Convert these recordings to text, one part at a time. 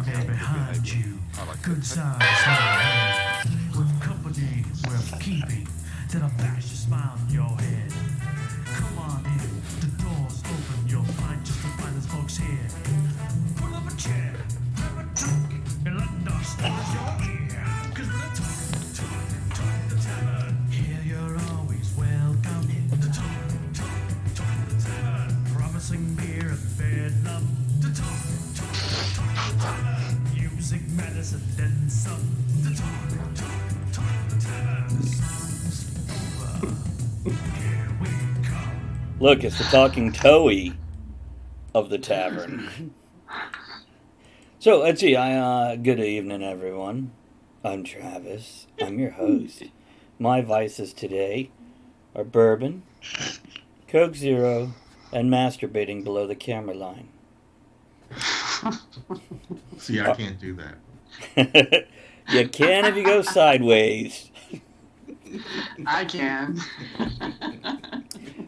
there behind you. Good size, head. With company worth keeping. That'll bash a smile on your head. Come on in, the door's open. You'll find just the finest folks here. Pull up a chair, grab a drink, and let us start your ear. Cause we're the talk, the tavern. Here you're always welcome. The talk, the tavern. Promising beer and bedlam. The talk, the tavern. Music, medicine, then some. The talk, the tavern. Song's over. Here we come. Look, it's the talking Toey of the tavern. So, let's see. Good evening, everyone. I'm Travis. I'm your host. My vices today are bourbon, Coke Zero, and masturbating below the camera line. See, I can't do that. You can if you go sideways. I can.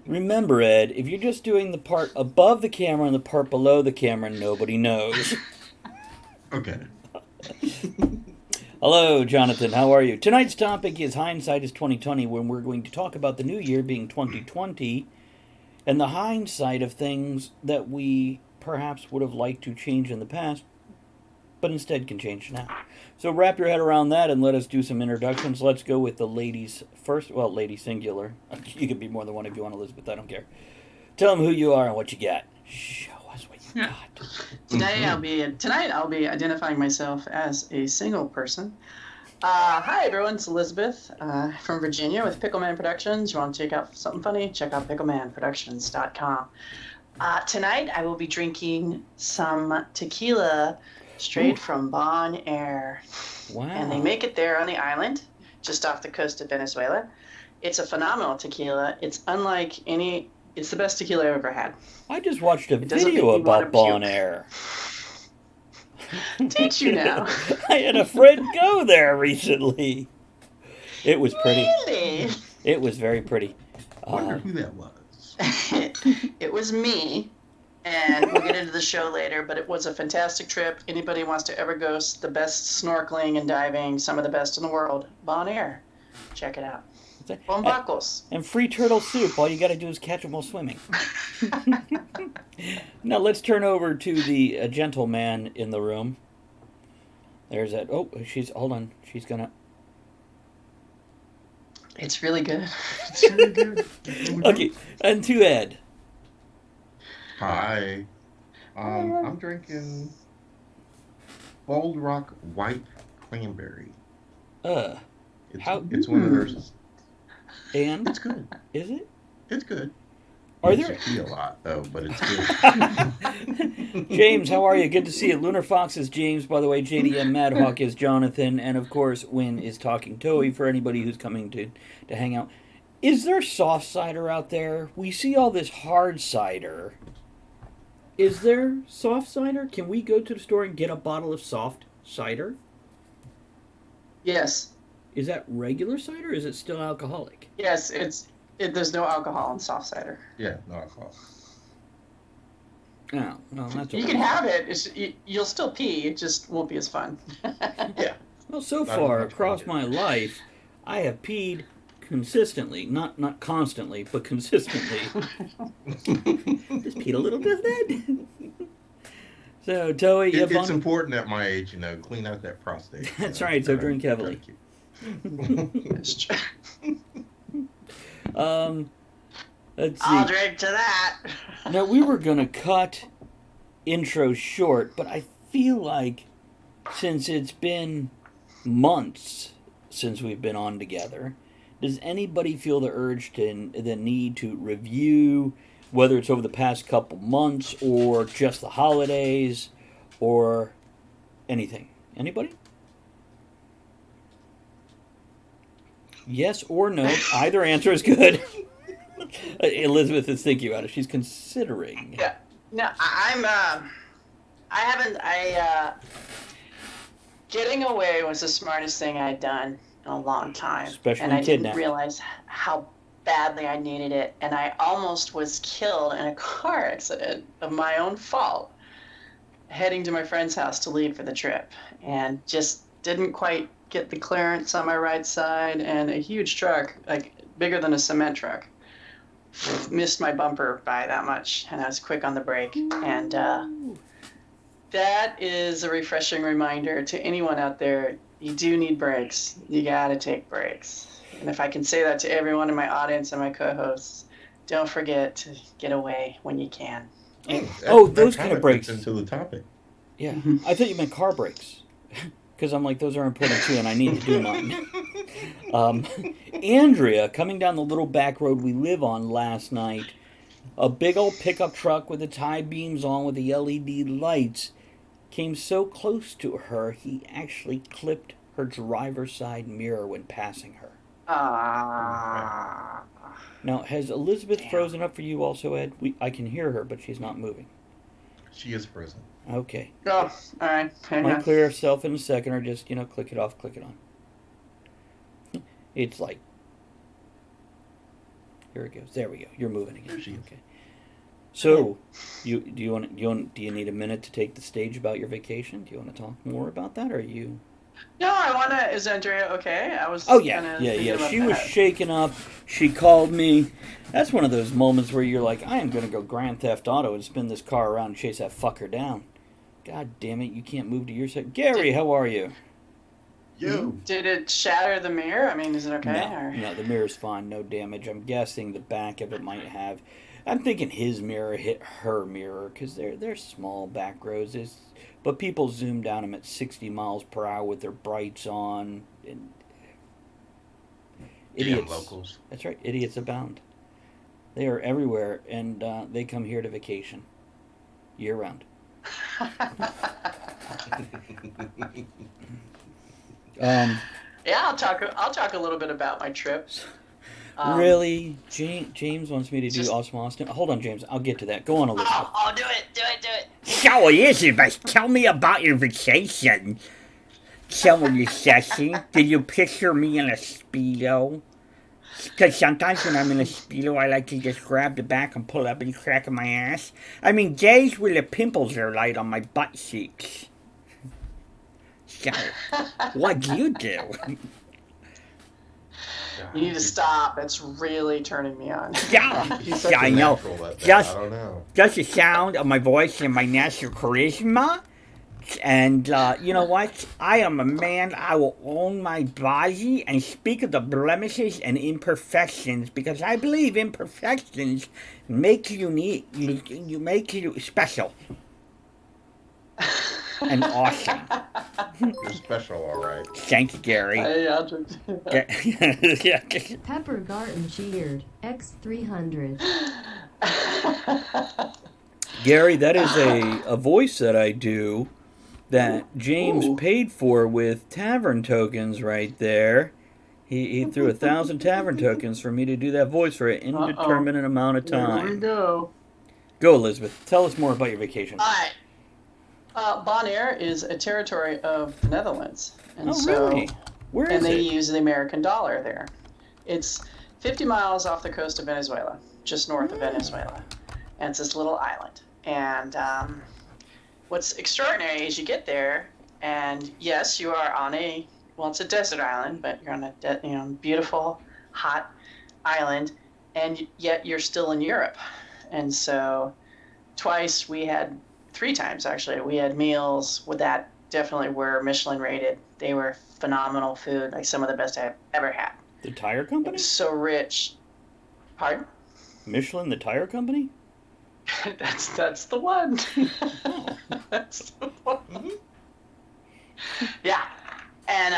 Remember, Ed, if you're just doing the part above the camera and the part below the camera, nobody knows. Okay. Hello, Jonathan. How are you? Tonight's topic is Hindsight is 2020, when we're going to talk about the new year being 2020 and the hindsight of things that we perhaps would have liked to change in the past, but instead can change now. So wrap your head around that and let us do some introductions. Let's go with the ladies first. Well, lady singular. You could be more than one if you want, Elizabeth. I don't care. Tell them who you are and what you got. Show us what you got. Tonight I'll be identifying myself as a single person. Hi everyone, it's Elizabeth from Virginia with Pickleman Productions. You want to check out something funny? Check out picklemanproductions.com. Tonight I will be drinking some tequila straight from Bon Air. Wow. And they make it there on the island, just off the coast of Venezuela. It's a phenomenal tequila. It's unlike any... It's the best tequila I've ever had. I just watched a video about Bon Air. Did you now? I had a friend go there recently. It was pretty. Really? It was very pretty. I wonder who that was. It was me. And we'll get into the show later, but it was a fantastic trip. Anybody wants to ever go, the best snorkeling and diving, some of the best in the world, Bon Air. Check it out. Bon Buckles. And free turtle soup. All you got to do is catch them while swimming. Now let's turn over to the gentleman in the room. There's that. Oh, hold on. She's going to. It's really good. It's really good. Okay, and to Ed. Hi. I'm drinking Bold Rock White Cranberry. It's one of those. And? It's good. Is it? It's good. Are It's there a lot though, but it's good. James, how are you? Good to see you. Lunar Fox is James, by the way. JDM Madhawk is Jonathan, and of course Win is Talking Toey for anybody who's coming to hang out. Is there soft cider out there? We see all this hard cider. Is there soft cider? Can we go to the store and get a bottle of soft cider? Yes. Is that regular cider or is it still alcoholic? Yes, there's no alcohol in soft cider. Yeah, no alcohol. Oh, well, that's okay. You can have it. You'll still pee. It just won't be as fun. Yeah. Well, so far across my life, I have peed consistently, not constantly, but consistently. Just peed a little bit then. So, Toey, it's important at my age, clean out that prostate. That's right. So drink heavily. That's true. Let's see. I'll drink to that. Now, we were going to cut intro short, but I feel like since it's been months since we've been on together, does anybody feel the urge the need to review, whether it's over the past couple months or just the holidays or anything? Anybody? Yes or no. Either answer is good. Elizabeth is thinking about it. She's considering. Yeah. No, getting away was the smartest thing I'd done in a long time. Especially and I kidnapped. didn't realize how badly I needed it. And I almost was killed in a car accident of my own fault. heading to my friend's house to leave for the trip, and just didn't quite get the clearance on my right side, and a huge truck, like bigger than a cement truck, missed my bumper by that much, and I was quick on the brake. And that is a refreshing reminder to anyone out there, you do need brakes. You gotta take breaks. And if I can say that to everyone in my audience and my co-hosts, don't forget to get away when you can. Those kind of brakes. Into the topic. Yeah, I thought you meant car brakes. Because I'm like, those are important too, and I need to do mine. Andrea, coming down the little back road we live on last night, a big old pickup truck with its high beams on with the LED lights came so close to her, he actually clipped her driver's side mirror when passing her. Ah. Now, has Elizabeth Damn. frozen up for you also, Ed? I can hear her, but she's not moving. She is frozen. Okay. Oh, all right. Hang Might on. clear herself in a second, or just, click it off, click it on. It's like, here it goes. There we go. You're moving again. There she is. Okay. So, do you need a minute to take the stage about your vacation? Do you want to talk more about that, or are you? No, I wanna. Is Andrea okay? I was. Oh yeah, kinda yeah. thinking about She was that. shaken up. She called me. That's one of those moments where you're like, I am gonna go Grand Theft Auto and spin this car around and chase that fucker down. God damn it, you can't move to your side. Gary, how are you? You. Did it shatter the mirror? I mean, is it okay? No, the mirror's fine, no damage. I'm guessing the back of it might have. I'm thinking his mirror hit her mirror because they're small back roads. But people zoom down them at 60 miles per hour with their brights on. And idiots. Damn locals. That's right, idiots abound. They are everywhere, and they come here to vacation year round. Yeah, I'll talk a little bit about my trips. Really? James wants me to do just- Awesome Austin? Hold on, James. I'll get to that. Go on, Elizabeth. Oh, do it. So, Elizabeth, tell me about your vacation. Tell me, Sassy. Did you picture me in a Speedo? Because sometimes when I'm in a Speedo, I like to just grab the back and pull up and crack my ass. I mean, days where the pimples are light on my butt cheeks. So, what do you do? You need to stop. It's really turning me on. Yeah, He's such yeah, a I know. natural at that. Just- I don't know. Just the sound of my voice and my natural charisma. And you know what? I am a man. I will own my body and speak of the blemishes and imperfections because I believe imperfections make you unique. You make you special and awesome. You're special, all right. Thank you, Gary. I'll Yeah. Pepper Garten cheered. X300. Gary, that is a voice that I do that James Ooh. paid for with Tavern tokens right there. He threw 1,000 Tavern tokens for me to do that voice for an indeterminate amount of Here we time. go. Go, Elizabeth. Tell us more about your vacation. All right. Bonaire is a territory of the Netherlands, and Really? Where is and they it? use the American dollar there. It's 50 miles off the coast of Venezuela, just north of Venezuela, and it's this little island. And what's extraordinary is you get there, and yes, you are on it's a desert island, but you're on a beautiful, hot island, and yet you're still in Europe. And so, three times actually, we had meals that definitely were Michelin rated. They were phenomenal food, like some of the best I've ever had. The tire It company? was so rich. Pardon? Michelin, the tire company? That's the one. That's the one. Yeah, and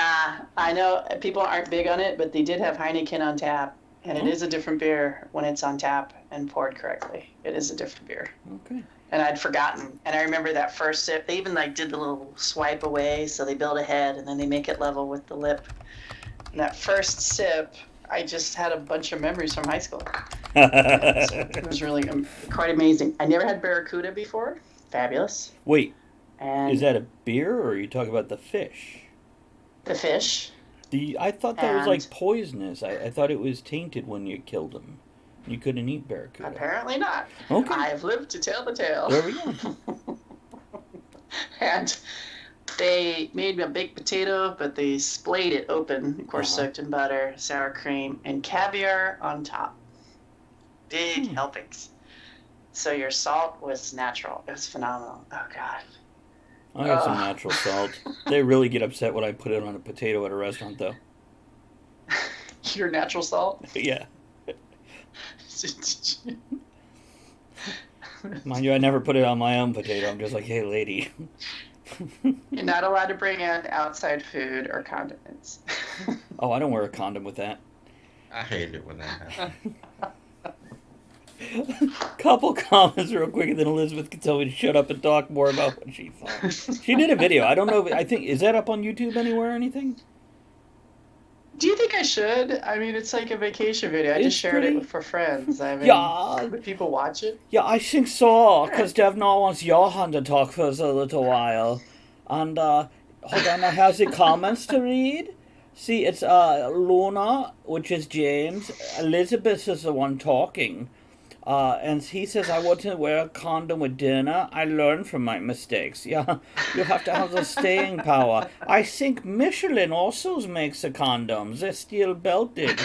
I know people aren't big on it, but they did have Heineken on tap, and it is a different beer when it's on tap and poured correctly. It is a different beer. Okay. And I'd forgotten, and I remember that first sip. They even did the little swipe away, so they build a head, and then they make it level with the lip. And that first sip, I just had a bunch of memories from high school. It was really quite amazing. I never had Barracuda before. Fabulous. Wait, And is that a beer or are you talking about the fish? the fish. I thought that was like And- poisonous. I thought it was tainted when you killed them. You couldn't eat barracuda. Apparently not. Okay. I've lived to tell the tale. There we go. And they made a baked potato, but they splayed it open, of course, soaked in butter, sour cream, and caviar on top. Big helpings. So your salt was natural. It was phenomenal. Oh, God. I got some natural salt. They really get upset when I put it on a potato at a restaurant, though. Your natural salt? Yeah. Mind you, I never put it on my own potato. I'm just like, hey, lady. You're not allowed to bring in outside food or condiments. Oh, I don't wear a condom with that. I hate it when that happens. Couple comments real quick, and then Elizabeth can tell me to shut up and talk more about what she thought. She did a video. I don't know. I think, is that up on YouTube anywhere or anything? Do you think I should? I mean, it's like a vacation video. I It's just shared pretty- it for friends. I mean, Yeah. would people watch it? Yeah, I think so, because Devnar wants Johan to talk for us a little while. And, hold on, I have the comments to read. See, it's Luna, which is James. Elizabeth is the one talking. And he says, I wouldn't wear a condom with dinner. I learned from my mistakes. Yeah, you have to have the staying power. I think Michelin also makes the condoms. They're steel belted.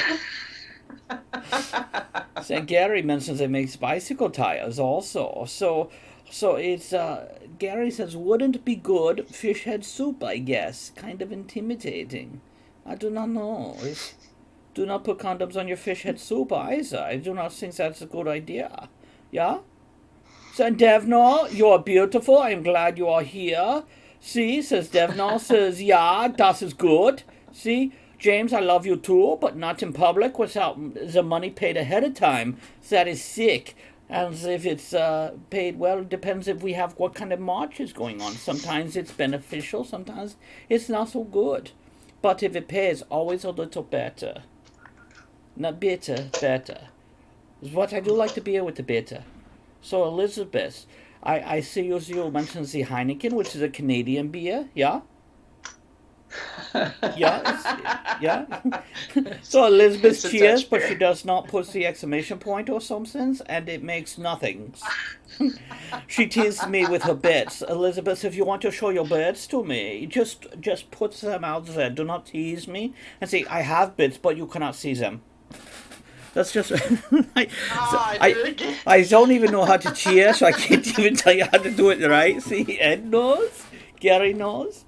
So Gary mentions they make bicycle tires also. So it's, Gary says, wouldn't it be good fish head soup, I guess. Kind of intimidating. I do not know. Do not put condoms on your fish head soup either. I do not think that's a good idea. Yeah? So Devnar, you are beautiful. I am glad you are here. See, says Devnar, says, yeah, that is good. See, James, I love you too, but not in public without the money paid ahead of time. That is sick. And if it's paid well, it depends if we have what kind of march is going on. Sometimes it's beneficial, sometimes it's not so good. But if it pays, always a little better. Not bitter, better. What I do like the beer with the bitter. So Elizabeth, I see you mentioned the Heineken, which is a Canadian beer, yeah? Yeah. So Elizabeth It's a cheers, Dutch but beer. she does not put the exclamation point or something, and it makes nothing. She teased me with her bits. Elizabeth, if you want to show your bits to me, just put them out there. Do not tease me and say, I have bits, but you cannot see them. That's just... I did it again. I don't even know how to cheer, so I can't even tell you how to do it right. See, Ed knows. Gary knows.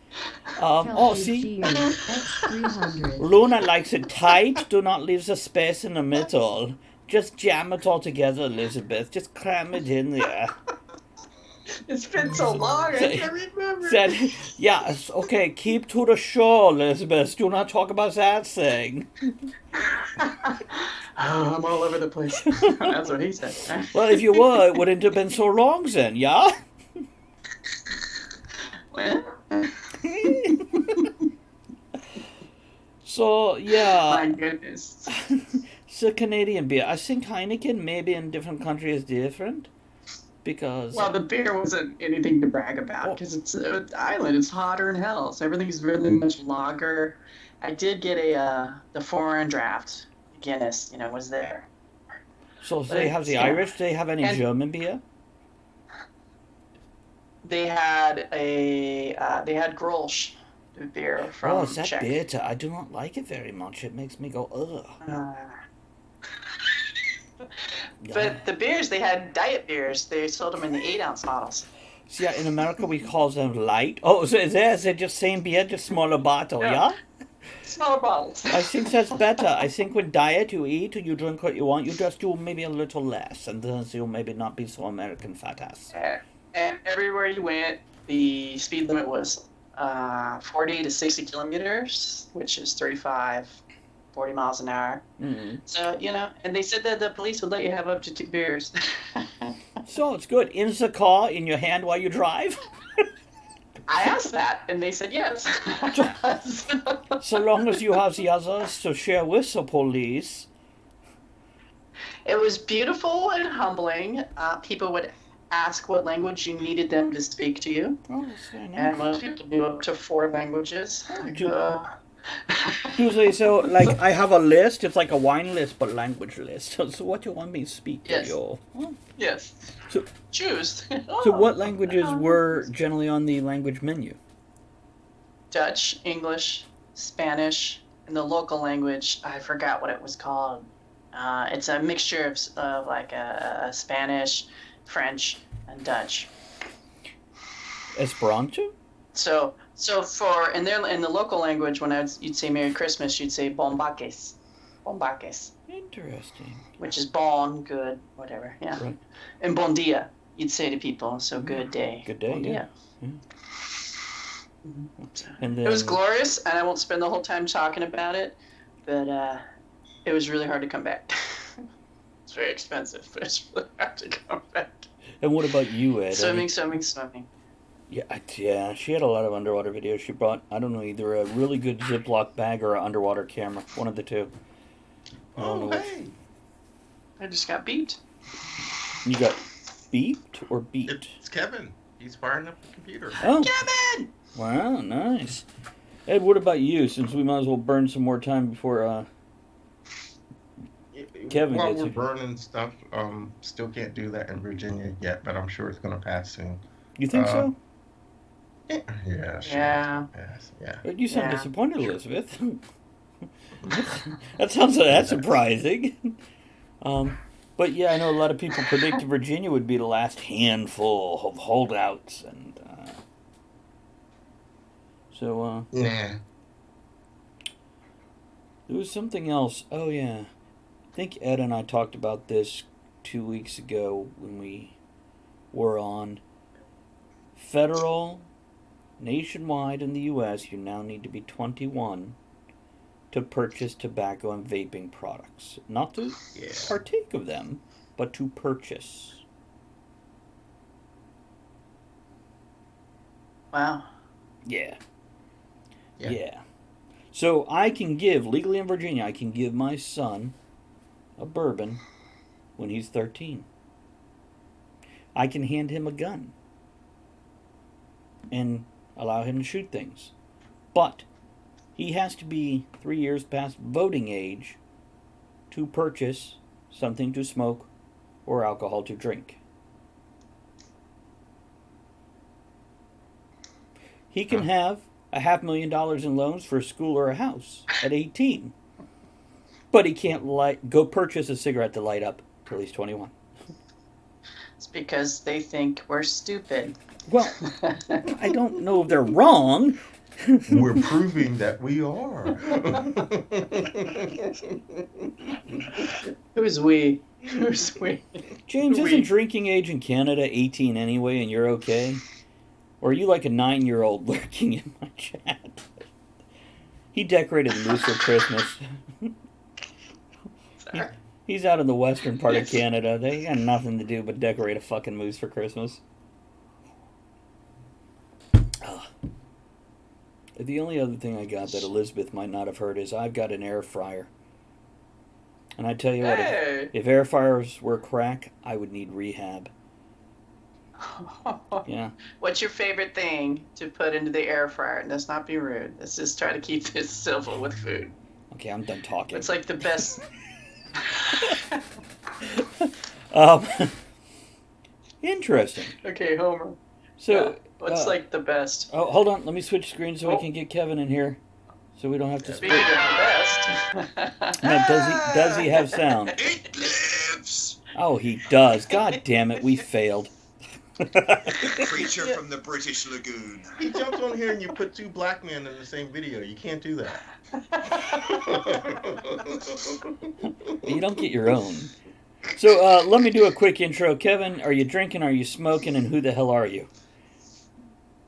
See, X300. Luna likes it tight. Do not leave the space in the middle. Just jam it all together, Elizabeth. Just cram it in there. It's been so long, I can't remember. Said, yes, okay, keep to the show, Elizabeth. Do not talk about that thing. Oh, I'm all over the place. That's what he said. Well, if you were, it wouldn't have been so long then, yeah? Well, So, yeah. my goodness. It's a Canadian beer. I think Heineken maybe in different countries is different. Because... Well, the beer wasn't anything to brag about because it's an island. It's hotter than hell, so everything's really much lager. I did get the foreign draft. Guinness, was there. So they have the Yeah. Irish. Do they have any And- German beer? They had they had Grolsch beer from Oh, is that Czech. bitter? I do not like it very much. It makes me go, ugh. But the beers, they had diet beers. They sold them in the 8-ounce models. See, yeah, in America we call them light. Oh, so is it just same beer, just smaller bottle, Yeah. yeah? Smaller bottles. I think that's better. I think with diet you eat, you drink what you want, you just do maybe a little less, and then you'll maybe not be so American fat ass. And everywhere you went, the speed limit was 40 to 60 kilometers, which is 40 miles an hour. Mm-hmm. So, and they said that the police would let you have up to 2 beers. So it's good. In the car, in your hand while you drive. I asked that, and they said yes. So long as you have the others to share with the police. It was beautiful and humbling. People would ask what language you needed them to speak to you. Oh, that's very nice. And most people knew up to 4 languages. Usually, so, like, I have a list. It's like a wine list, but language list. So what do you want me to speak to Yes. you? Oh. Yes. So, Choose. so what languages were generally on the language menu? Dutch, English, Spanish, and the local language, I forgot what it was called. It's a mixture of like Spanish, French, and Dutch. Esperanto? So for in the local language, when you'd say Merry Christmas, you'd say Bombaques, Interesting. which is bon, good, whatever. Yeah. Right. And Bon dia, you'd say to people. So good day. Good day, Bon yeah. dia. Yeah. So, And then, it was glorious, and I won't spend the whole time talking about it, but it was really hard to come back. It's very expensive, but it's really hard to come back. And what about you, Ed? Swimming. Yeah, she had a lot of underwater videos. She brought, I don't know, either a really good Ziploc bag or an underwater camera. One of the two. I don't know which. hey. I just got beat. You got beeped or beat? It's Kevin. He's firing up the computer. Oh, Kevin! wow, nice. Ed, what about you? Since we might as well burn some more time before Kevin While gets we're it. burning stuff, still can't do that in Virginia yet, but I'm sure it's going to pass soon. You think so? Yeah, sure. Yeah. Yes, yeah. You sound Yeah. disappointed, Elizabeth. That sounds that surprising. But yeah, I know a lot of people predicted Virginia would be the last handful of holdouts, and so Nah. there was something else. Oh yeah, I think Ed and I talked about this 2 weeks ago when we were on federal, nationwide in the U.S. You now need to be 21 to purchase tobacco and vaping products, not to Yeah. partake of them, but to purchase. Wow. Yeah. Yeah. Yeah. So I can give, legally in Virginia, I can give my son a bourbon when he's 13. I can hand him a gun and allow him to shoot things. But he has to be 3 years past voting age to purchase something to smoke or alcohol to drink. He can have $500,000 in loans for a school or a house at 18. But he can't go purchase a cigarette to light up till he's 21. It's because they think we're stupid. Well, I don't know if they're wrong. We're proving that we are. Who's we? Who's we? James, We. isn't drinking age in Canada 18 anyway, and you're okay? Or are you like a 9-year-old lurking in my chat? He decorated the moose for Christmas. Sorry. He's out in the western part of Canada. They got nothing to do but decorate a fucking moose for Christmas. Ugh. The only other thing I got that Elizabeth might not have heard is I've got an air fryer. And I tell you what, Hey! if air fryers were crack, I would need rehab. Yeah. What's your favorite thing to put into the air fryer? And let's not be rude. Let's just try to keep this civil with food. Okay, I'm done talking. What's like the best? Interesting. Okay, Homer. So, What's like the best? oh, hold on. Let me switch screens so we Oh. can get Kevin in here, so we don't have to Speaking of the best. Now, does he have sound? It lives! Oh, he does. God damn it, we failed. Creature from the British Lagoon. He jumps on here and you put two black men in the same video. You can't do that. You don't get your own. So let me do a quick intro. Kevin, are you drinking? Are you smoking? And who the hell are you?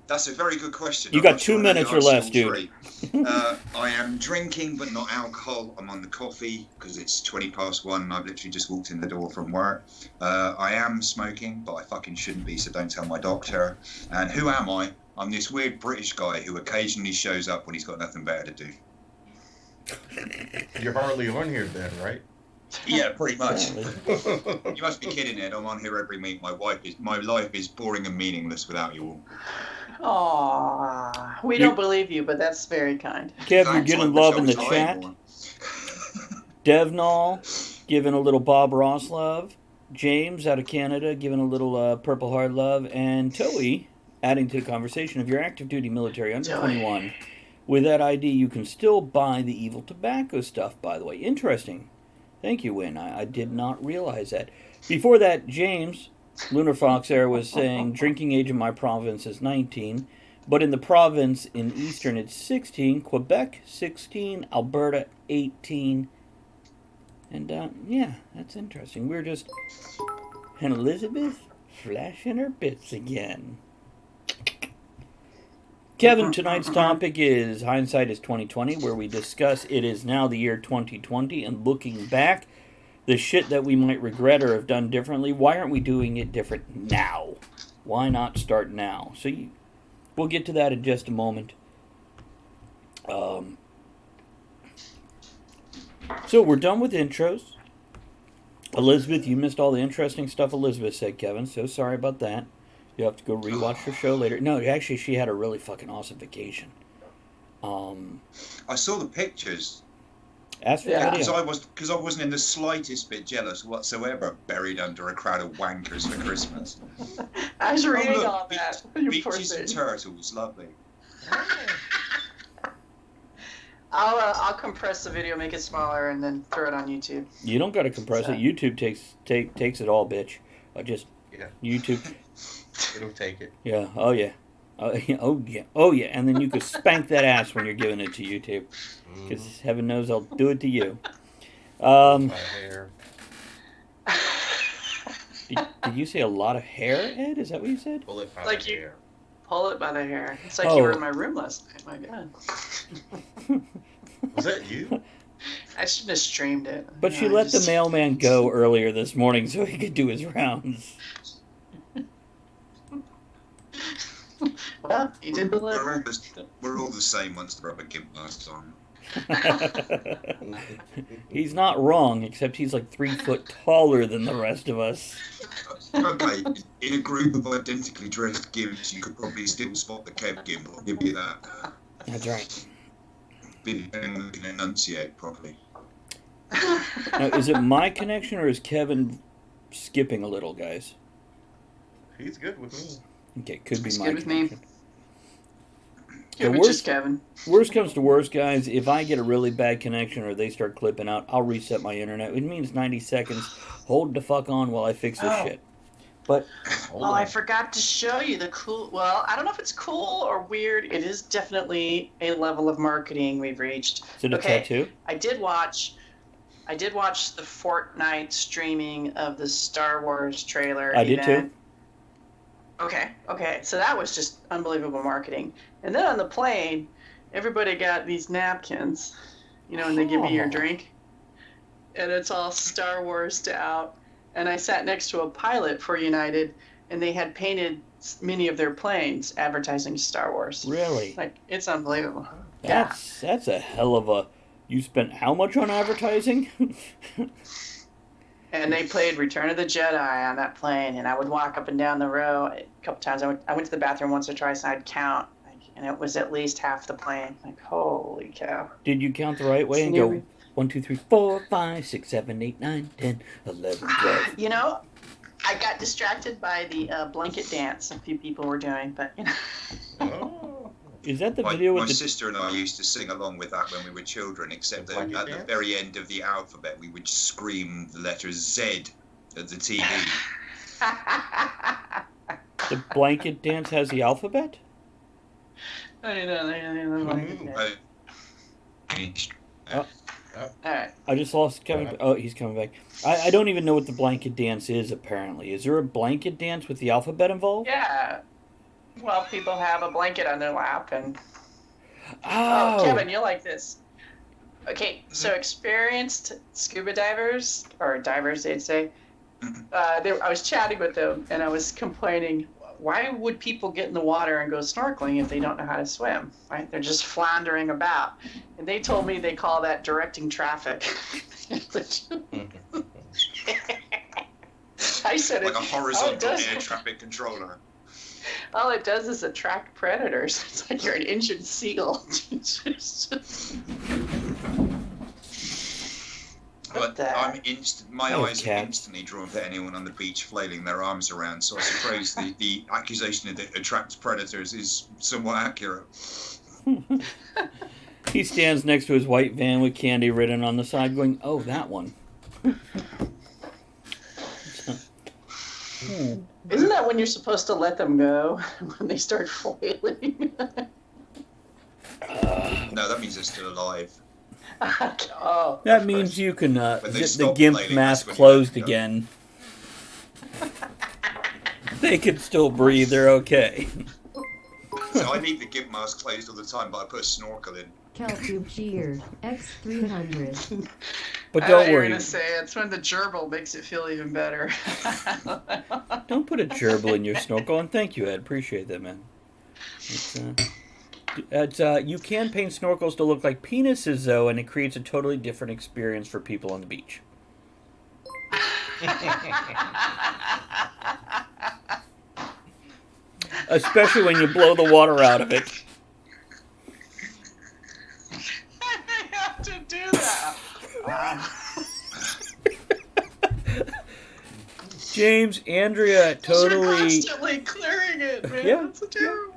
That's a very good question. You I'm got not 2 sure I know the minutes or answer to less, all dude. three. I am drinking, but not alcohol. I'm on the coffee because it's 20 past 1 and I've literally just walked in the door from work. I am smoking, but I fucking shouldn't be, so don't tell my doctor. And who am I? I'm this weird British guy who occasionally shows up when he's got nothing better to do. You're hardly on here then, right? Yeah, pretty much. Apparently. You must be kidding, Ed. I'm on here every week. My life is boring and meaningless without you all. Aw, we You- don't believe you, but that's very kind. Kev, you're Thanks, I getting wish love I in was the trying chat. more. Devnall giving a little Bob Ross love. James out of Canada giving a little Purple Heart love. And Toei adding to the conversation. If you're active duty military under Toei. 21, with that ID, you can still buy the evil tobacco stuff, by the way. Interesting. Thank you, Win. I did not realize that. Before that, James, Lunar Fox there, was saying drinking age in my province is 19, but in the province in Eastern it's 16, Quebec 16, Alberta 18. And yeah, that's interesting. We're just. And Elizabeth flashing her bits again. Kevin, tonight's topic is Hindsight is 2020, where we discuss it is now the year 2020 and looking back, the shit that we might regret or have done differently. Why aren't we doing it different now? Why not start now? So we'll get to that in just a moment. So we're done with intros. Elizabeth, you missed all the interesting stuff Elizabeth said, Kevin. So sorry about that. You have to go rewatch her show later. No, actually, she had a really fucking awesome vacation. I saw the pictures. As for Yeah. the video, Because I wasn't in the slightest bit jealous whatsoever, buried under a crowd of wankers for Christmas. I was reading look, all that. You poor Beaches and thing. turtles, lovely. I'll compress the video, make it smaller, and then throw it on YouTube. you don't got to compress So- it. YouTube takes it all, bitch. Just Yeah, YouTube. it'll take it. Yeah. Oh yeah. Oh yeah. Oh yeah. And then you could spank that ass when you're giving it to YouTube, because heaven knows I'll do it to you. My hair. Did you say a lot of hair, Ed? Is that what you said? Pull it by Like the you- hair. Pull it by the hair. It's like Oh. you were in my room last night. My God. Was that you? I shouldn't have streamed it. But You she know, I let just- the mailman go earlier this morning so he could do his rounds. Well, he did We're all, deliver. we're all the same once the rubber gimp masks on. He's not wrong, except he's like 3 foot taller than the rest of us. Okay, in a group of identically dressed gimps, you could probably still spot the Kev gimp. I'll give you that. That's right. Been able to enunciate properly. Now, is it my connection or is Kevin skipping a little, guys? He's good with me. Okay, could be He's my good with me. connection. Give The it worst- just Kevin. Worst comes to worst, guys, if I get a really bad connection or they start clipping out, I'll reset my internet. It means 90 seconds. Hold the fuck on while I fix this Oh. shit. But Hold Oh, on. I forgot to show you the cool. Well, I don't know if it's cool or weird. It is definitely a level of marketing we've reached. is it a Okay. tattoo? I did watch the Fortnite streaming of the Star Wars trailer. I did event. Okay. So that was just unbelievable marketing. And then on the plane, everybody got these napkins, and they give you your Oh. drink. And it's all Star Warsed out. And I sat next to a pilot for United, and they had painted many of their planes advertising Star Wars. Really? Like, it's unbelievable. That's a hell of a... You spent how much on advertising? And they played Return of the Jedi on that plane, and I would walk up and down the row a couple times. I went to the bathroom once or twice, and I'd count, and it was at least half the plane. Like, holy cow. Did you count the right way and go 1, 2, 3, 4, 5, 6, 7, 8, 9, 10, 11, 12? I got distracted by the blanket dance a few people were doing, but, Oh. Is that the My video with the... sister and I used to sing along with that when we were children, except that Blanket at the dance? very end of the alphabet, we would scream the letter Z at the TV. The blanket dance has the alphabet? I know, blanket dance. Uh, All right. I just lost Kevin. Oh, he's coming back. I don't even know what the blanket dance is, apparently. Is there a blanket dance with the alphabet involved? Yeah. Well, people have a blanket on their lap, and Oh, Kevin, you'll like this. Okay, so experienced scuba divers, or divers, they'd say. I was chatting with them, and I was complaining. Why would people get in the water and go snorkeling if they don't know how to swim? Right? They're just floundering about, and they told me they call that directing traffic. I said like a it horizontal does. air traffic controller. All it does is attract predators. It's like you're an injured seal. But my have eyes are cats. instantly drawn to anyone on the beach flailing their arms around. So I suppose the accusation that it attracts predators is somewhat accurate. He stands next to his white van with candy written on the side, going, "Oh, that one." Isn't that when you're supposed to let them go? When they start flailing? No, that means they're still alive. Oh, That of means course. you can When they get the stop GIMP flailing, mask that's when you let closed them go. again. They can still breathe. They're okay. So I leave the gimp mask closed all the time, but I put a snorkel in. Keltube cheered. X300. But I don't thought you were worry. gonna say it's when the gerbil makes it feel even better. Don't put a gerbil in your snorkel. And thank you, Ed. Appreciate that, man. You can paint snorkels to look like penises, though, and it creates a totally different experience for people on the beach. Especially when you blow the water out of it. I have to do that. James, Andrea, You're totally. constantly clearing it, man. Yeah, That's terrible.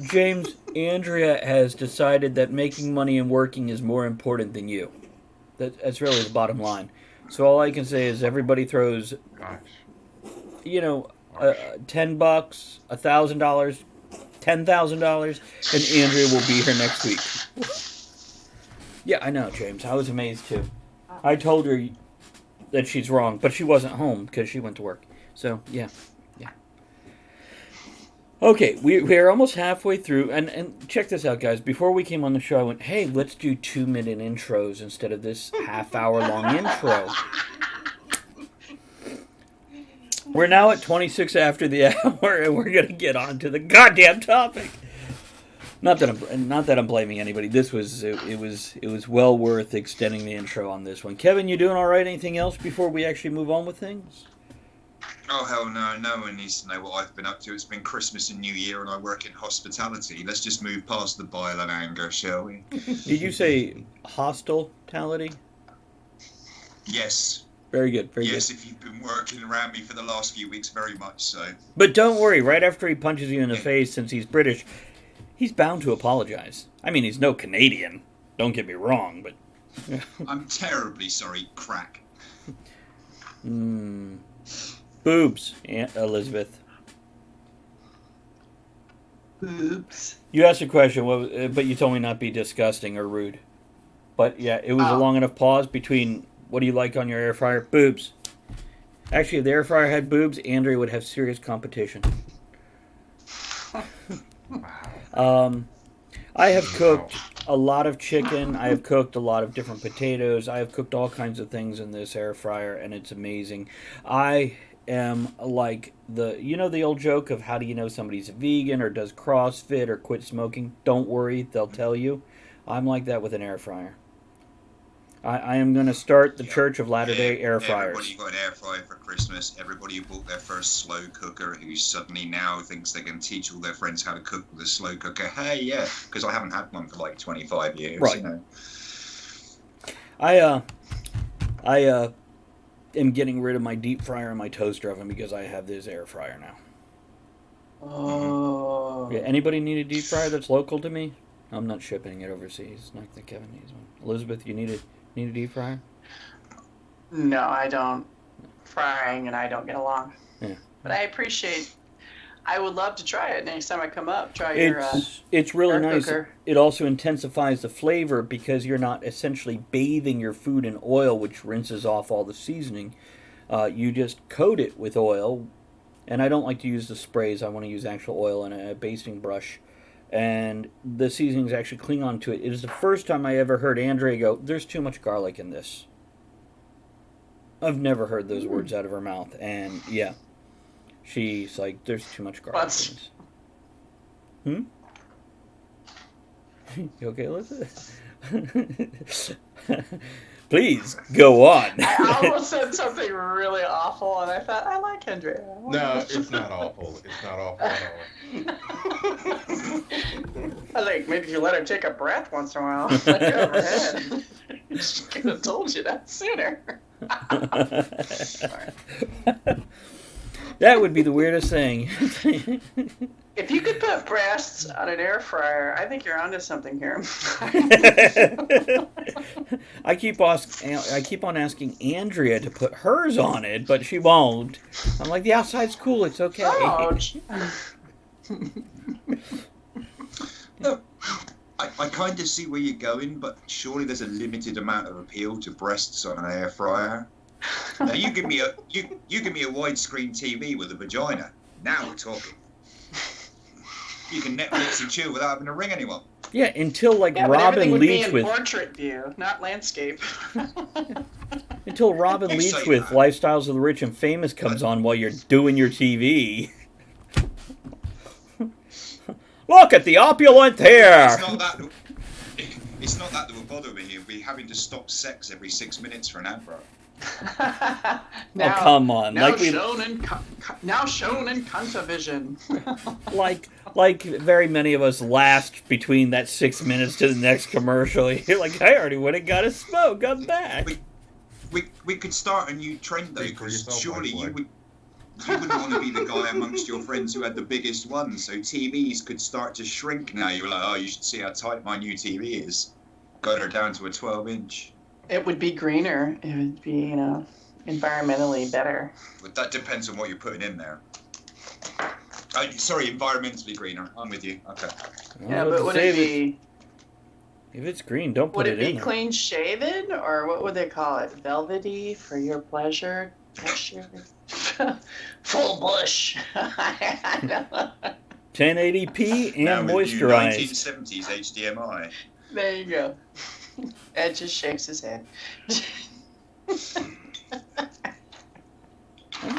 James, Andrea has decided that making money and working is more important than you. That's really the bottom line. So all I can say is everybody throws, Gosh. $10, $1,000, $10,000, and Andrea will be here next week. Yeah, I know, James. I was amazed too. I told her that she's wrong, but she wasn't home because she went to work. So yeah. Okay, we're almost halfway through, and check this out, guys. Before we came on the show, I went, hey, let's do 2-minute intros instead of this half-hour-long intro. We're now at 26 after the hour, and we're gonna get on to the goddamn topic. Not that I'm blaming anybody. It was well worth extending the intro on this one. Kevin, you doing all right? Anything else before we actually move on with things? Oh, hell no. No one needs to know what I've been up to. It's been Christmas and New Year, and I work in hospitality. Let's just move past the bile and anger, shall we? Did you say hospitality? Yes. Very good, very Yes, good. if you've been working around me for the last few weeks, very much so. But don't worry, right after he punches you in the face, since he's British, he's bound to apologize. I mean, he's no Canadian. Don't get me wrong, but... I'm terribly sorry, crack. Boobs, Aunt Elizabeth. Oops. You asked a question, but you told me not be disgusting or rude. But yeah, it was a long enough pause between what do you like on your air fryer? Boobs. Actually, if the air fryer had boobs, Andrea would have serious competition. I have cooked a lot of chicken. I have cooked a lot of different potatoes. I have cooked all kinds of things in this air fryer, and it's amazing. I am like the old joke of how do you know somebody's a vegan or does CrossFit or quit smoking? Don't worry, they'll tell you. I'm like that with an air fryer. I am going to start the Church of Latter-day Air Fryers. Everybody got an air fryer for Christmas. Everybody who bought their first slow cooker, who suddenly now thinks they can teach all their friends how to cook with a slow cooker. Hey, yeah, because I haven't had one for like 25 years. Right. You know. I am getting rid of my deep fryer and my toaster oven because I have this air fryer now. Oh. Yeah, anybody need a deep fryer that's local to me? I'm not shipping it overseas. Not that Kevin needs one. Elizabeth, you need a deep fryer? No, I don't. Frying and I don't get along. Yeah. But I appreciate. I would love to try it next time I come up. Try It's really air nice. cooker. It also intensifies the flavor because you're not essentially bathing your food in oil, which rinses off all the seasoning. You just coat it with oil, and I don't like to use the sprays. I want to use actual oil and a basting brush, and the seasonings actually cling onto it. It is the first time I ever heard Andrea go, "There's too much garlic in this." I've never heard those words out of her mouth, and yeah. She's like, there's too much garlic in this. You okay, Elizabeth? Please go on. I almost said something really awful, and I thought, I like Andrea. No, it's not awful. It's not awful at all. I think maybe if you let her take a breath once in a while. Like, oh, man. She could have told you that sooner. Sorry. That would be the weirdest thing. If you could put breasts on an air fryer, I think you're onto something here. I keep on asking Andrea to put hers on it, but she won't. I'm like, the outside's cool. It's okay. Ouch. No, I kind of see where you're going, but surely there's a limited amount of appeal to breasts on an air fryer. Now you give me a widescreen TV with a vagina. Now we're talking. You can Netflix and chill without having to ring anyone. Yeah, until like Yeah, but everything Robin would be Leach in with portrait view, not landscape. until Robin You Leach say with that. Lifestyles of the Rich and Famous comes on while you're doing your TV. Look at the opulent hair. It's not that would bother me. It'd be having to stop sex every 6 minutes for an advert. Now, Oh, come on. Now Like we- shown in Cuntavision. like very many of us last between that 6 minutes to the next commercial. You're like, I already went and got a smoke. I'm back. We could start a new trend though, Speak for because yourself, surely my boy. you wouldn't want to be the guy amongst your friends who had the biggest one. So TVs could start to shrink now. You're like, oh, you should see how tight my new TV is. Got her down to a 12-inch. It would be greener. It would be, environmentally better. But that depends on what you're putting in there. Sorry, environmentally greener. I'm with you. Okay. Yeah, I was but about would to say, it be if it's green, don't put would it it in be there. clean shaven, or what would they call it? Velvety for your pleasure? Full bush. I know. 1080p Now and with you, moisturized. 1970s HDMI. There you go. Ed just shakes his head. I just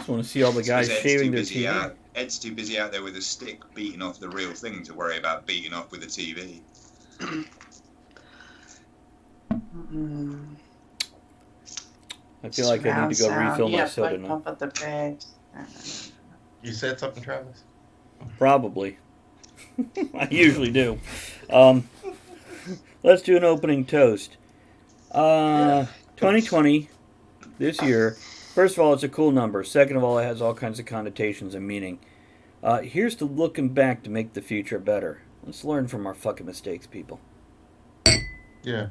want to see all the guys Ed's shaving too their busy TV. Ed's too busy out there with a stick beating off the real thing to worry about beating off with a TV. I feel like I need to go refill my soda now. Pump at the bags. You said something, Travis? Probably. I usually do. Let's do an opening toast. 2020, this year. First of all, it's a cool number. Second of all, it has all kinds of connotations and meaning. Here's to looking back to make the future better. Let's learn from our fucking mistakes, people. Yeah.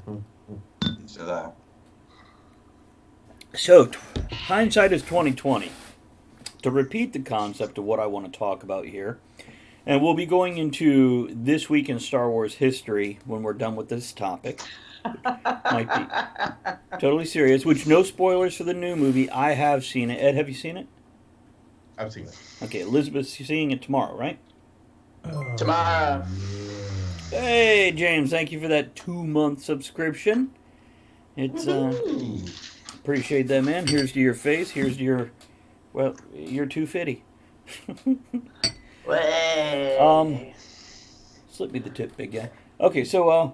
So that. So, hindsight is 2020. To repeat the concept of what I want to talk about here, and we'll be going into this week in Star Wars history when we're done with this topic. Might be totally serious, which no spoilers for the new movie. I have seen it. Ed, have you seen it? I've seen it. Okay, Elizabeth's seeing it tomorrow, right? Tomorrow. Hey, James, thank you for that 2-month subscription. It's, appreciate that, man. Here's to your face. Here's to your, well, you're too fitty. Way. Slip me the tip, big guy. Okay, so,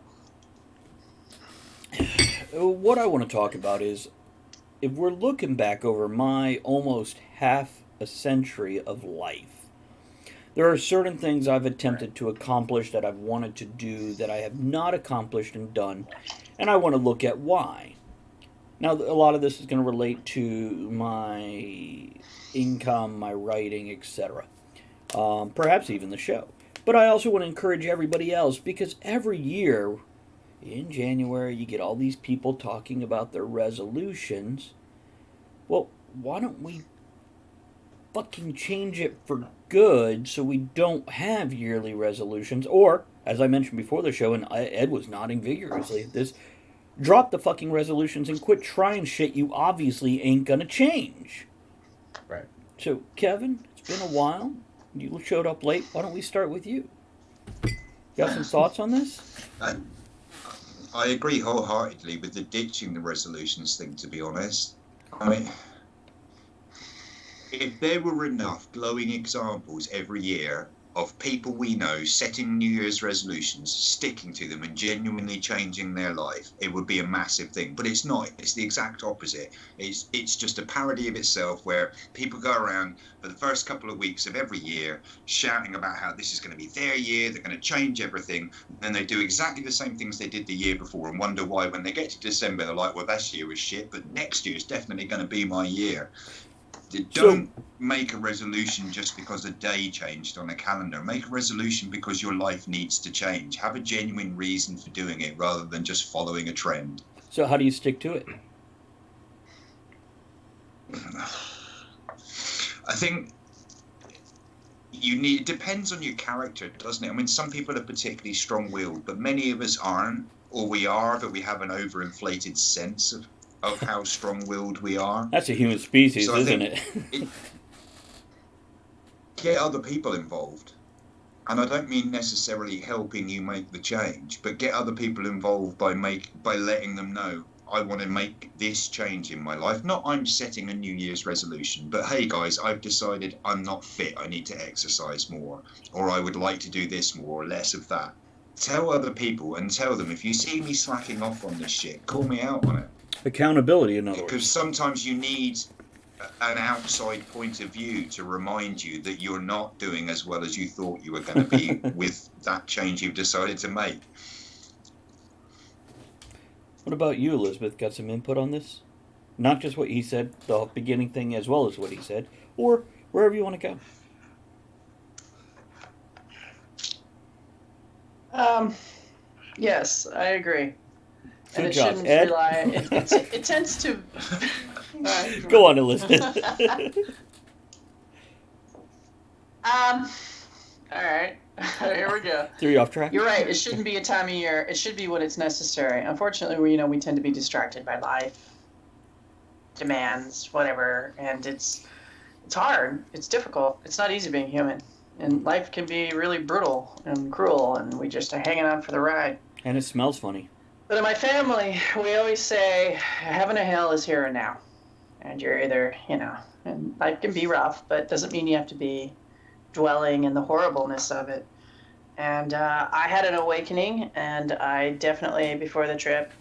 what I want to talk about is, if we're looking back over my almost half a century of life, there are certain things I've attempted to accomplish that I've wanted to do that I have not accomplished and done, and I want to look at why. Now, a lot of this is going to relate to my income, my writing, etc. Perhaps even the show. But I also want to encourage everybody else, because every year in January you get all these people talking about their resolutions. Well, why don't we fucking change it for good so we don't have yearly resolutions? Or, as I mentioned before the show, and Ed was nodding vigorously at this, drop the fucking resolutions and quit trying shit you obviously ain't gonna change. Right. So, Kevin, it's been a while. You showed up late. Why don't we start with you? Got some thoughts on this? I agree wholeheartedly with the ditching the resolutions thing, to be honest. I mean, if there were enough glowing examples every year of people we know setting New Year's resolutions, sticking to them, and genuinely changing their life, it would be a massive thing. But it's not. It's the exact opposite. It's just a parody of itself, where people go around for the first couple of weeks of every year shouting about how this is going to be their year, they're going to change everything. Then they do exactly the same things they did the year before and wonder why when they get to December, they're like, well, this year was shit, but next year is definitely going to be my year. Don't make a resolution just because a day changed on a calendar. Make a resolution because your life needs to change. Have a genuine reason for doing it rather than just following a trend. So how do you stick to it? I think it depends on your character, doesn't it? I mean, some people are particularly strong-willed, but many of us aren't, or we are, but we have an overinflated sense of how strong-willed we are. That's a human species, So isn't it? Get other people involved. And I don't mean necessarily helping you make the change, but get other people involved by letting them know, I want to make this change in my life. Not I'm setting a New Year's resolution, but hey guys, I've decided I'm not fit, I need to exercise more, or I would like to do this more or less of that. Tell other people and tell them, if you see me slacking off on this shit, call me out on it. Accountability, in other Because words. sometimes you need an outside point of view to remind you that you're not doing as well as you thought you were going to be with that change you've decided to make. What about you, Elizabeth? Got some input on this? Not just what he said, the beginning thing, as well as what he said, or wherever you want to go. Yes, I agree. Good and it job, shouldn't Ed. rely. It tends to. Go on, Elizabeth. All right. Here we go. Threw you off track? You're right. It shouldn't be a time of year. It should be when it's necessary. Unfortunately, we tend to be distracted by life demands, whatever, and it's hard. It's difficult. It's not easy being human, and life can be really brutal and cruel, and we just are hanging on for the ride. And it smells funny. But in my family, we always say heaven and hell is here and now, and you're either, and life can be rough, but it doesn't mean you have to be dwelling in the horribleness of it. And I had an awakening, and I definitely, before the trip,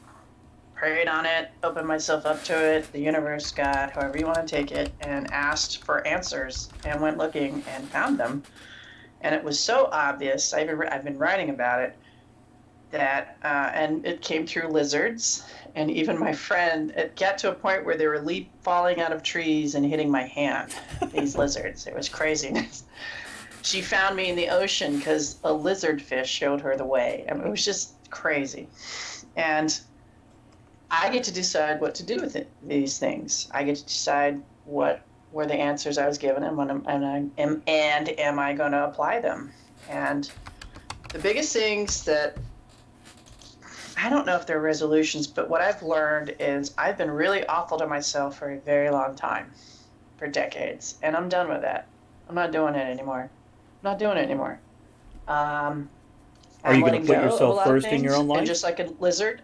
prayed on it, opened myself up to it, the universe, God, however you want to take it, and asked for answers, and went looking and found them. And it was so obvious, I've been writing about it, that, and it came through lizards, and even my friend, it got to a point where they were falling out of trees and hitting my hand, these lizards. It was craziness. She found me in the ocean because a lizard fish showed her the way. I mean, it was just crazy. And I get to decide what to do with these things. I get to decide what were the answers I was given, and am I going to apply them? And the biggest things that, I don't know if they're resolutions, but what I've learned is I've been really awful to myself for a very long time, for decades, and I'm done with that. I'm not doing it anymore. Are you going to put yourself first in your own life? And just like a lizard,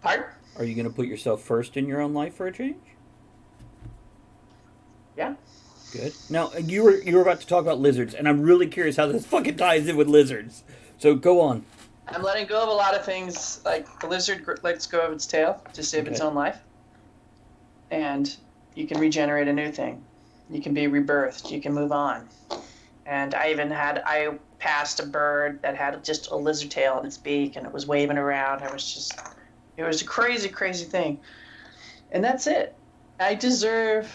pardon? Are you going to put yourself first in your own life for a change? Yeah. Good. Now, you were about to talk about lizards, and I'm really curious how this fucking ties in with lizards. So go on. I'm letting go of a lot of things, like the lizard lets go of its tail to save its own life. And you can regenerate a new thing. You can be rebirthed. You can move on. And I passed a bird that had just a lizard tail in its beak, and it was waving around. It was a crazy, crazy thing. And that's it. I deserve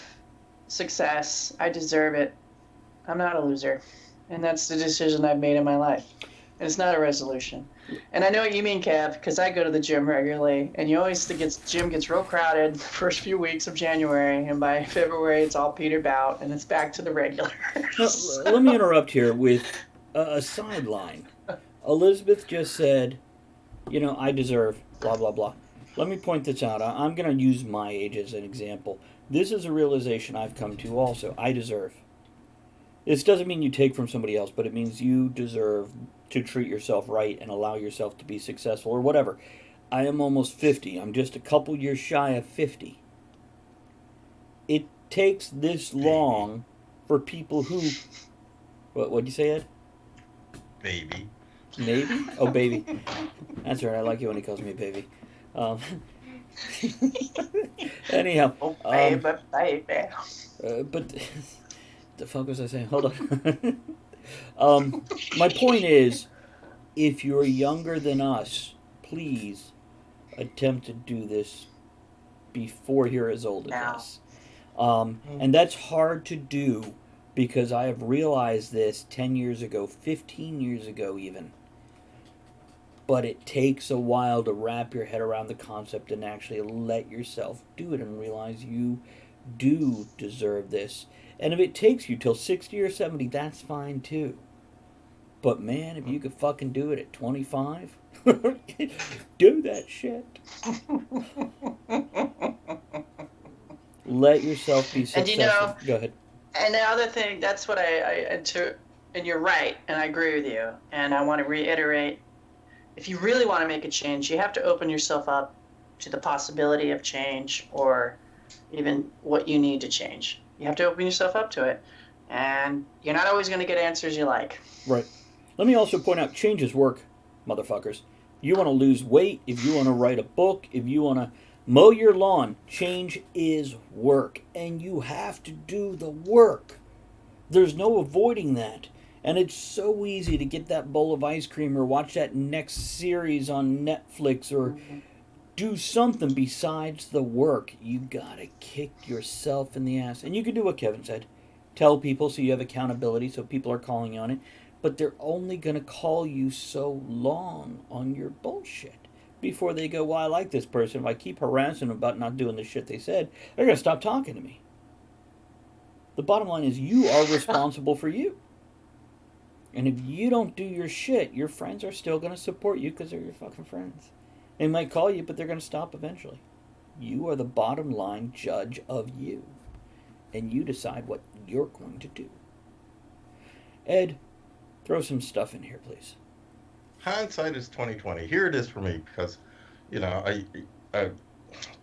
success. I deserve it. I'm not a loser. And that's the decision I've made in my life. And it's not a resolution. And I know what you mean, Kev, because I go to the gym regularly, and you always think gym gets real crowded the first few weeks of January, and by February it's all petered out, and it's back to the regular. Let me interrupt here with a sideline. Elizabeth just said, I deserve blah, blah, blah. Let me point this out. I'm going to use my age as an example. This is a realization I've come to also. I deserve. This doesn't mean you take from somebody else, but it means you deserve to treat yourself right and allow yourself to be successful or whatever. I am almost 50. I'm just a couple years shy of 50. It takes this long for people who... What'd you say, Ed? baby. Maybe? Oh, baby. That's right. I like it when he calls me baby. Um, anyhow. Oh, baby, baby. But the fuck was I saying? Hold on. My point is, if you're younger than us, please attempt to do this before you're as old as Now. us. And that's hard to do because I have realized this 10 years ago, 15 years ago, even. But it takes a while to wrap your head around the concept and actually let yourself do it and realize you do deserve this. And if it takes you till 60 or 70, that's fine too. But man, if you could fucking do it at 25, do that shit. Let yourself be successful. And you know, Go ahead. And the other thing, that's what and you're right, and I agree with you. And I want to reiterate, if you really want to make a change, you have to open yourself up to the possibility of change or even what you need to change. You have to open yourself up to it. And you're not always going to get answers you like. Right. Let me also point out, changes work, motherfuckers. You want to lose weight, if you want to write a book, if you want to mow your lawn, change is work. And you have to do the work. There's no avoiding that. And it's so easy to get that bowl of ice cream or watch that next series on Netflix or do something besides the work. You gotta kick yourself in the ass. And you can do what Kevin said. Tell people so you have accountability, so people are calling you on it. But they're only gonna call you so long on your bullshit before they go, well, I like this person. If I keep harassing them about not doing the shit they said, they're gonna stop talking to me. The bottom line is you are responsible for you. And if you don't do your shit, your friends are still going to support you because they're your fucking friends. They might call you, but they're going to stop eventually. You are the bottom line judge of you. And you decide what you're going to do. Ed, throw some stuff in here, please. Hindsight is 2020. Here it is for me because, you know,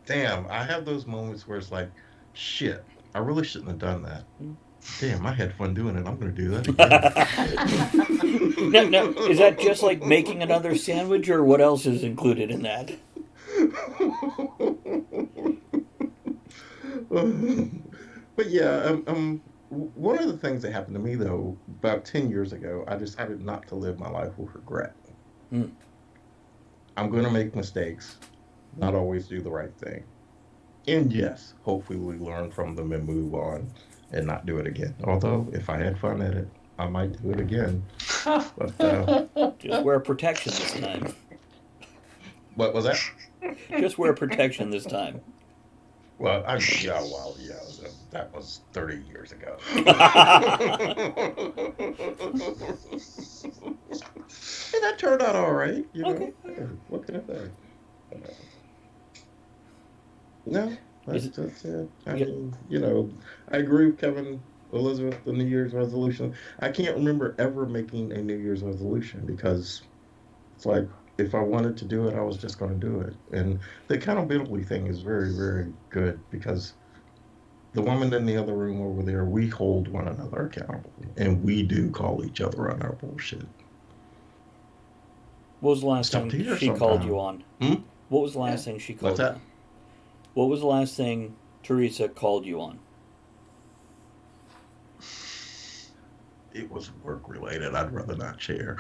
damn, I have those moments where it's like, shit, I really shouldn't have done that. Damn, I had fun doing it. I'm going to do that again. Now, is that just like making another sandwich, or what else is included in that? But yeah, one of the things that happened to me, though, about 10 years ago, I decided not to live my life with regret. I'm going to make mistakes, not always do the right thing. And yes, hopefully we learn from them and move on and not do it again. Although, if I had fun at it, I might do it again. But, just wear protection this time. What was that? Just wear protection this time. Well, that was 30 years ago. And that turned out all right, you know. Okay. What can I say? No, that's it. I mean, you know, I agree with Kevin, Elizabeth, the New Year's resolution. I can't remember ever making a New Year's resolution because it's like, if I wanted to do it, I was just going to do it. And the accountability thing is very, very good because the woman in the other room over there, we hold one another accountable. And we do call each other on our bullshit. What was the last thing she called you on? What was the last thing she called you on? What was the last thing Teresa called you on? It was work related. I'd rather not share.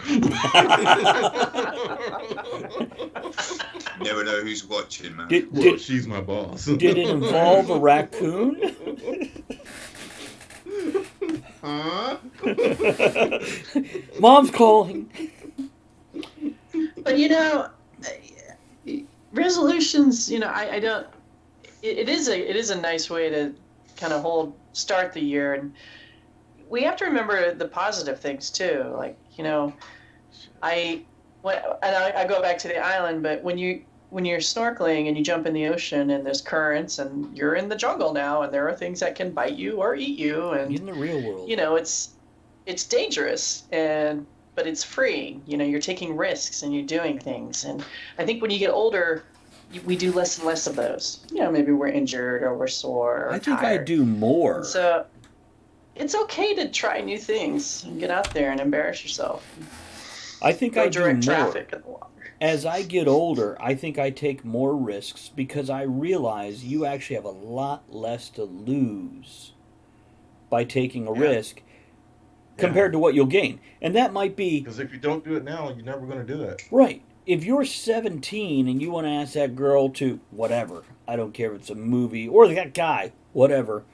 Never know who's watching, man. She's my boss. Did it involve a raccoon? Huh? Mom's calling. But you know, resolutions. You know, I don't. It is a nice way to kind of start the year, and we have to remember the positive things too. Like, you know, I go back to the island, but when you're snorkeling and you jump in the ocean and there's currents and you're in the jungle now and there are things that can bite you or eat you, and in the real world, you know, it's dangerous but it's freeing. You know, you're taking risks and you're doing things, and I think when you get older, we do less and less of those. You know, maybe we're injured or we're sore or I think tired. I do more. So it's okay to try new things and get out there and embarrass yourself. I think No I do direct more. traffic in the water. As I get older, I think I take more risks because I realize you actually have a lot less to lose by taking a risk compared to what you'll gain. And that might be... Because if you don't do it now, you're never going to do it. Right. If you're 17 and you want to ask that girl to whatever, I don't care if it's a movie or that guy, whatever,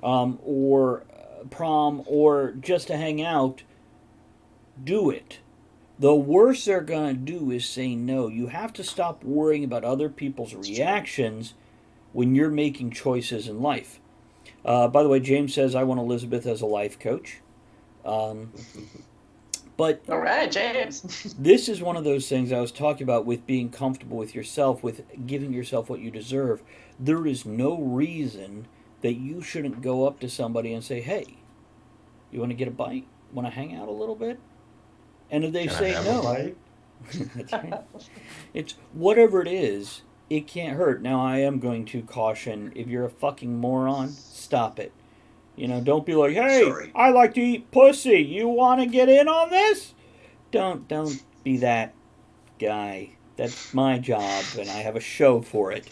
or prom or just to hang out, do it. The worst they're going to do is say no. You have to stop worrying about other people's reactions when you're making choices in life. By the way, James says, I want Elizabeth as a life coach. But All right, James. this is one of those things I was talking about with being comfortable with yourself, with giving yourself what you deserve. There is no reason that you shouldn't go up to somebody and say, hey, you want to get a bite? Want to hang out a little bit? And if they Can I say have no, a bite? that's right. It's whatever it is, it can't hurt. Now, I am going to caution, if you're a fucking moron, stop it. You know, don't be like, hey, Sorry. I like to eat pussy. You want to get in on this? Don't be that guy. That's my job, and I have a show for it.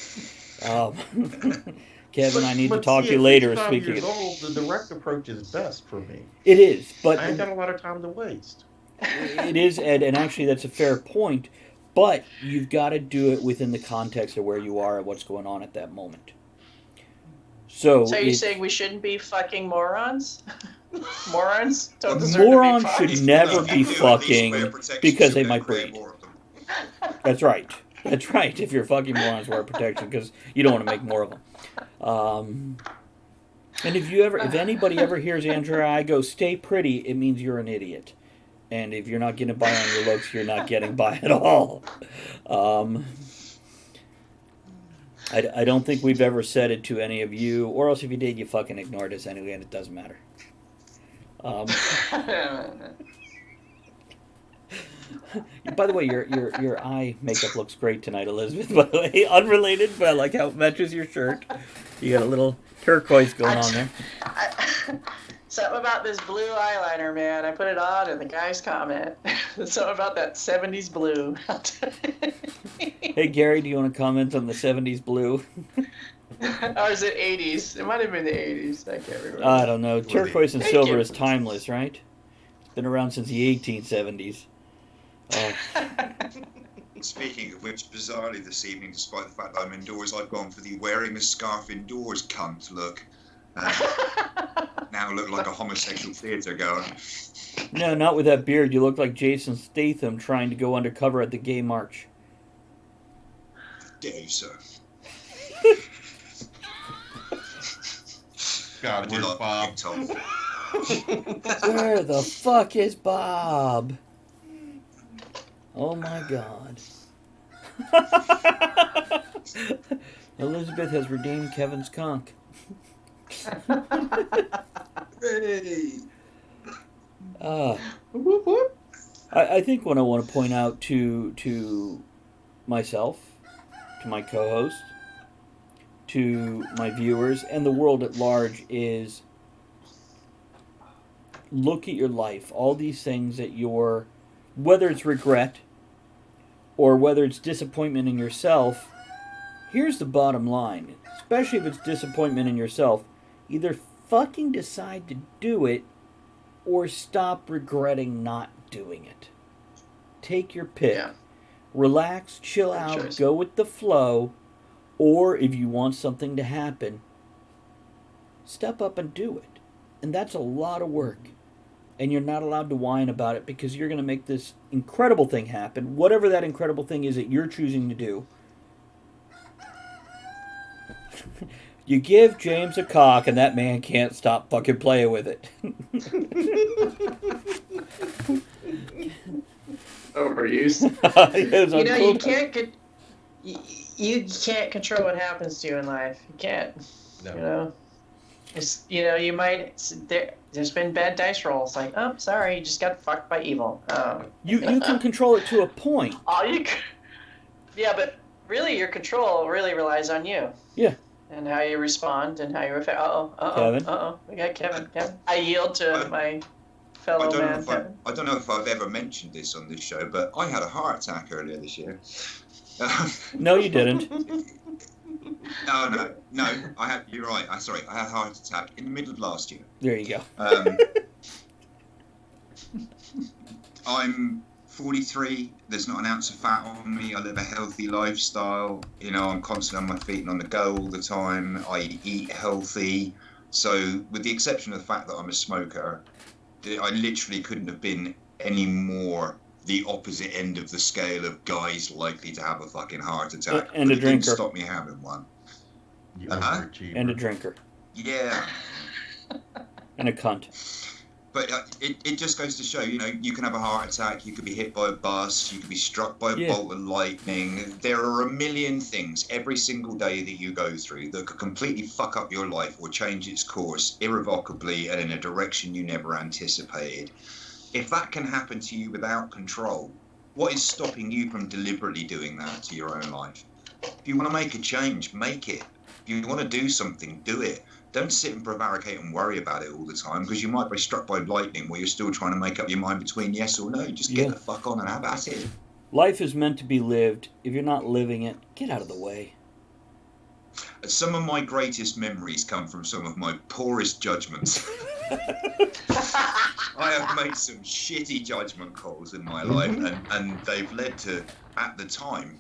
Kevin, I need to talk to you later. Speaking years of, old, the direct approach is best for me. it is, but I ain't got a lot of time to waste. it is, Ed, and actually that's a fair point. But you've got to do it within the context of where you are and what's going on at that moment. So you're saying we shouldn't be fucking morons? Morons don't deserve morons to be fucked? should never If be you do, at least fucking wear protection because so they we might don't create breed. more of them. That's right. That's right. If you're fucking morons, wear protection because you don't want to make more of them. And if anybody ever hears Andrew or I go, stay pretty, it means you're an idiot. And if you're not getting by on your looks, you're not getting by at all. I don't think we've ever said it to any of you, or else if you did, you fucking ignored us anyway, and it doesn't matter. By the way, your eye makeup looks great tonight, Elizabeth. By the way, unrelated, but I like how it matches your shirt. You got a little turquoise going on there. Something about this blue eyeliner, man. I put it on and the guys comment. Something about that 70s blue. Hey, Gary, do you want to comment on the 70s blue? Or is it 80s? It might have been the 80s. I can't remember. I don't know. Turquoise and Thank silver you. is timeless, right? It's been around since the 1870s. Speaking of which, bizarrely this evening, despite the fact that I'm indoors, I've gone for the wearing a scarf indoors cunt look. Now look like a homosexual theatre goer. No, not with that beard. You look like Jason Statham trying to go undercover at the gay march. Dare you, sir? God, I do where's like Bob? being told. Where the fuck is Bob? Oh my god. Elizabeth has redeemed Kevin's conch. Hey. Whoop, whoop. I think what I want to point out to myself, to my co-host, to my viewers, and the world at large is look at your life. All these things that you're, whether it's regret or whether it's disappointment in yourself, here's the bottom line. Especially if it's disappointment in yourself, either fucking decide to do it or stop regretting not doing it. Take your pick. Yeah. Relax, chill Good out, choice. go with the flow, or if you want something to happen, step up and do it. And that's a lot of work. And you're not allowed to whine about it because you're going to make this incredible thing happen, whatever that incredible thing is that you're choosing to do. You give James a cock and that man can't stop fucking playing with it. Overuse. It was You know, uncool. you can't get. You can't control what happens to you in life. You can't. No. You know. It's, you know, you might. There's been bad dice rolls. Like, oh, sorry, you just got fucked by evil. You can control it to a point. All you. Yeah, but really, your control really relies on you. Yeah. And how you respond and how you affect. Kevin? We got Kevin. I yield to my fellow man. I don't know if I've ever mentioned this on this show, but I had a heart attack earlier this year. No, you didn't. No. You're right. I had a heart attack in the middle of last year. There you go. I'm 43. There's not an ounce of fat on me. I live a healthy lifestyle. You know, I'm constantly on my feet and on the go all the time. I eat healthy. So, with the exception of the fact that I'm a smoker, I literally couldn't have been any more the opposite end of the scale of guys likely to have a fucking heart attack. And but a it drinker. didn't stop me having one. And a drinker. Yeah. And a cunt. But it just goes to show, you know, you can have a heart attack, you could be hit by a bus, you could be struck by a bolt of lightning. There are a million things every single day that you go through that could completely fuck up your life or change its course irrevocably and in a direction you never anticipated. If that can happen to you without control, what is stopping you from deliberately doing that to your own life? If you want to make a change, make it. If you want to do something, do it. Don't sit and prevaricate and worry about it all the time, because you might be struck by lightning while you're still trying to make up your mind between yes or no. Just get the fuck on and have at it. Life is meant to be lived. If you're not living it, get out of the way. Some of my greatest memories come from some of my poorest judgments. I have made some shitty judgment calls in my life, and they've led to, at the time,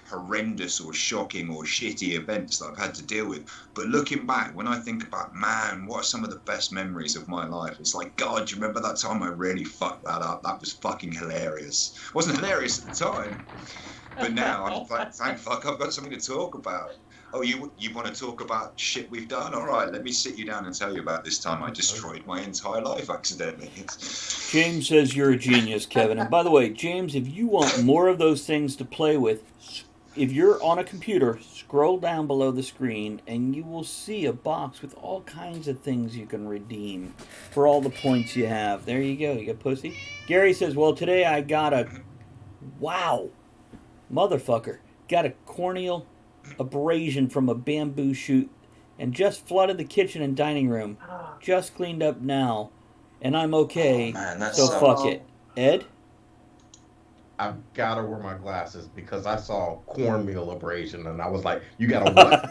horrendous or shocking or shitty events that I've had to deal with. But looking back, when I think about, man, what are some of the best memories of my life? It's like, God, do you remember that time I really fucked that up? That was fucking hilarious. It wasn't hilarious at the time, but now I'm like, thank fuck I've got something to talk about. Oh, you want to talk about shit we've done? All right, let me sit you down and tell you about this time I destroyed my entire life accidentally. James says you're a genius, Kevin. And by the way, James, if you want more of those things to play with, if you're on a computer, scroll down below the screen and you will see a box with all kinds of things you can redeem for all the points you have. There you go. You got pussy. Gary says, well, today I got a... Wow. Motherfucker. Got a corneal abrasion from a bamboo shoot and just flooded the kitchen and dining room. Just cleaned up now. And I'm okay. Oh, man, so fuck it. Ed? I've got to wear my glasses because I saw cornmeal abrasion and I was like, you got a what?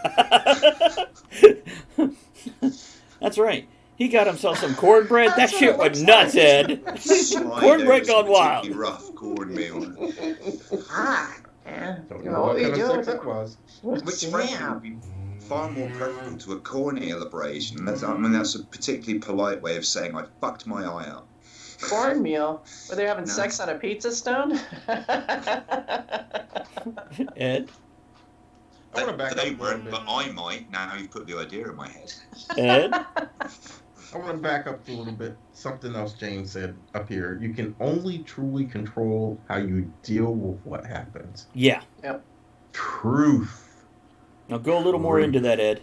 That's right. He got himself some cornbread. That shit was nuts, Ed. Cornbread gone wild. Rough cornmeal. Don't know what kind of sex that was. Which frankly would be far more preferable to a corneal abrasion. That's a particularly polite way of saying I fucked my eye up. Cornmeal? Were they having sex on a pizza stone? Ed? They weren't, but I might. Now you've put the idea in my head. Ed? I want to back up a little bit. Something else James said up here. You can only truly control how you deal with what happens. Yeah. Yep. Truth. Now go a little more into that, Ed.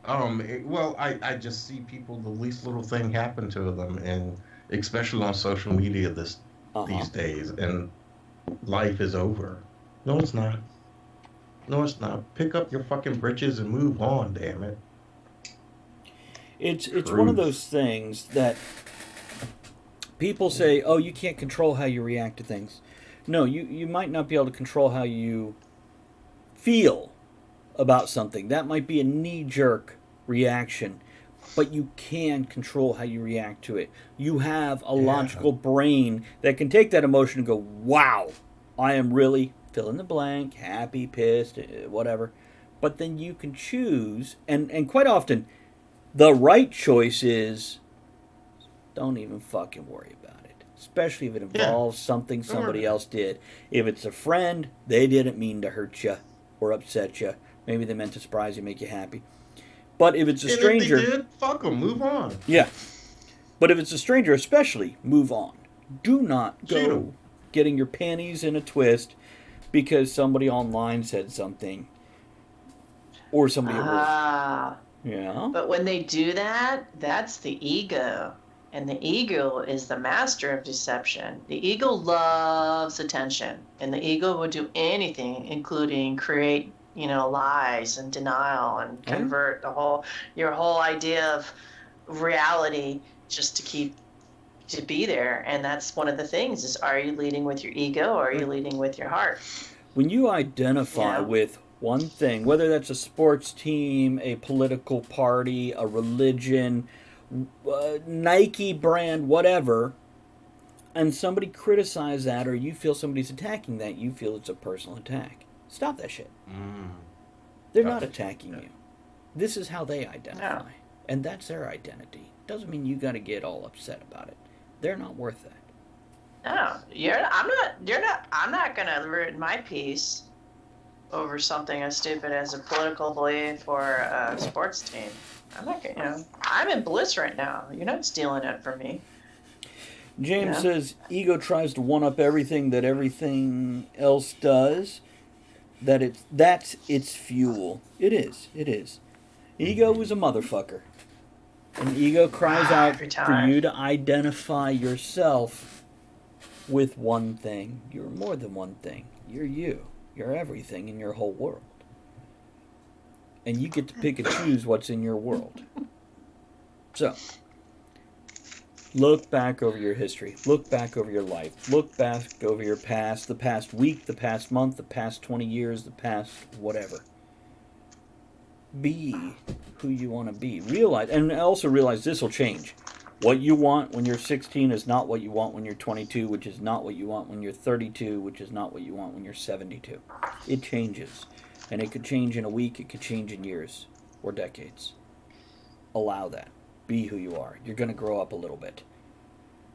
Well, I just see people, the least little thing happen to them, and especially on social media these days, and life is over. No, it's not. No, it's not. Pick up your fucking britches and move on, damn it. It's one of those things that people say, oh, you can't control how you react to things. No, you might not be able to control how you feel about something. That might be a knee-jerk reaction, but you can control how you react to it. You have a logical brain that can take that emotion and go, wow, I am really fill in the blank, happy, pissed, whatever. But then you can choose, and quite often, the right choice is don't even fucking worry about it. Especially if it involves something somebody else did. If it's a friend, they didn't mean to hurt you or upset you. Maybe they meant to surprise you, make you happy. But if it's a stranger... If they did, fuck them, move on. Yeah. But if it's a stranger especially, move on. Do not go getting your panties in a twist because somebody online said something. Or somebody at work. Yeah. But when they do that, that's the ego. And the ego is the master of deception. The ego loves attention. And the ego will do anything, including create, lies and denial and convert your whole idea of reality just to keep to be there, and that's one of the things is, are you leading with your ego or are you leading with your heart? When you identify Yeah. with one thing, whether that's a sports team, a political party, a religion, Nike brand, whatever, and somebody criticizes that or you feel somebody's attacking that, you feel it's a personal attack. Stop that shit. They're not attacking you. This is how they identify. No. And that's their identity. Doesn't mean you got to get all upset about it. They're not worth that. No, I'm not gonna ruin my peace over something as stupid as a political belief or a sports team. I'm not gonna, I'm in bliss right now. You're not stealing it from me. James Yeah. says ego tries to one up everything that everything else does. That's its fuel. It is. Ego is a motherfucker. And ego cries out Every for time. you to identify yourself with one thing. You're more than one thing. You're you. You're everything in your whole world. And you get to pick and choose what's in your world. So, look back over your history. Look back over your life. Look back over your past, the past week, the past month, the past 20 years, the past whatever. Be who you want to be. Realize, and also realize this will change. What you want when you're 16 is not what you want when you're 22, which is not what you want when you're 32, which is not what you want when you're 72. It changes. And it could change in a week, it could change in years or decades. Allow that. Be who you are. You're going to grow up a little bit.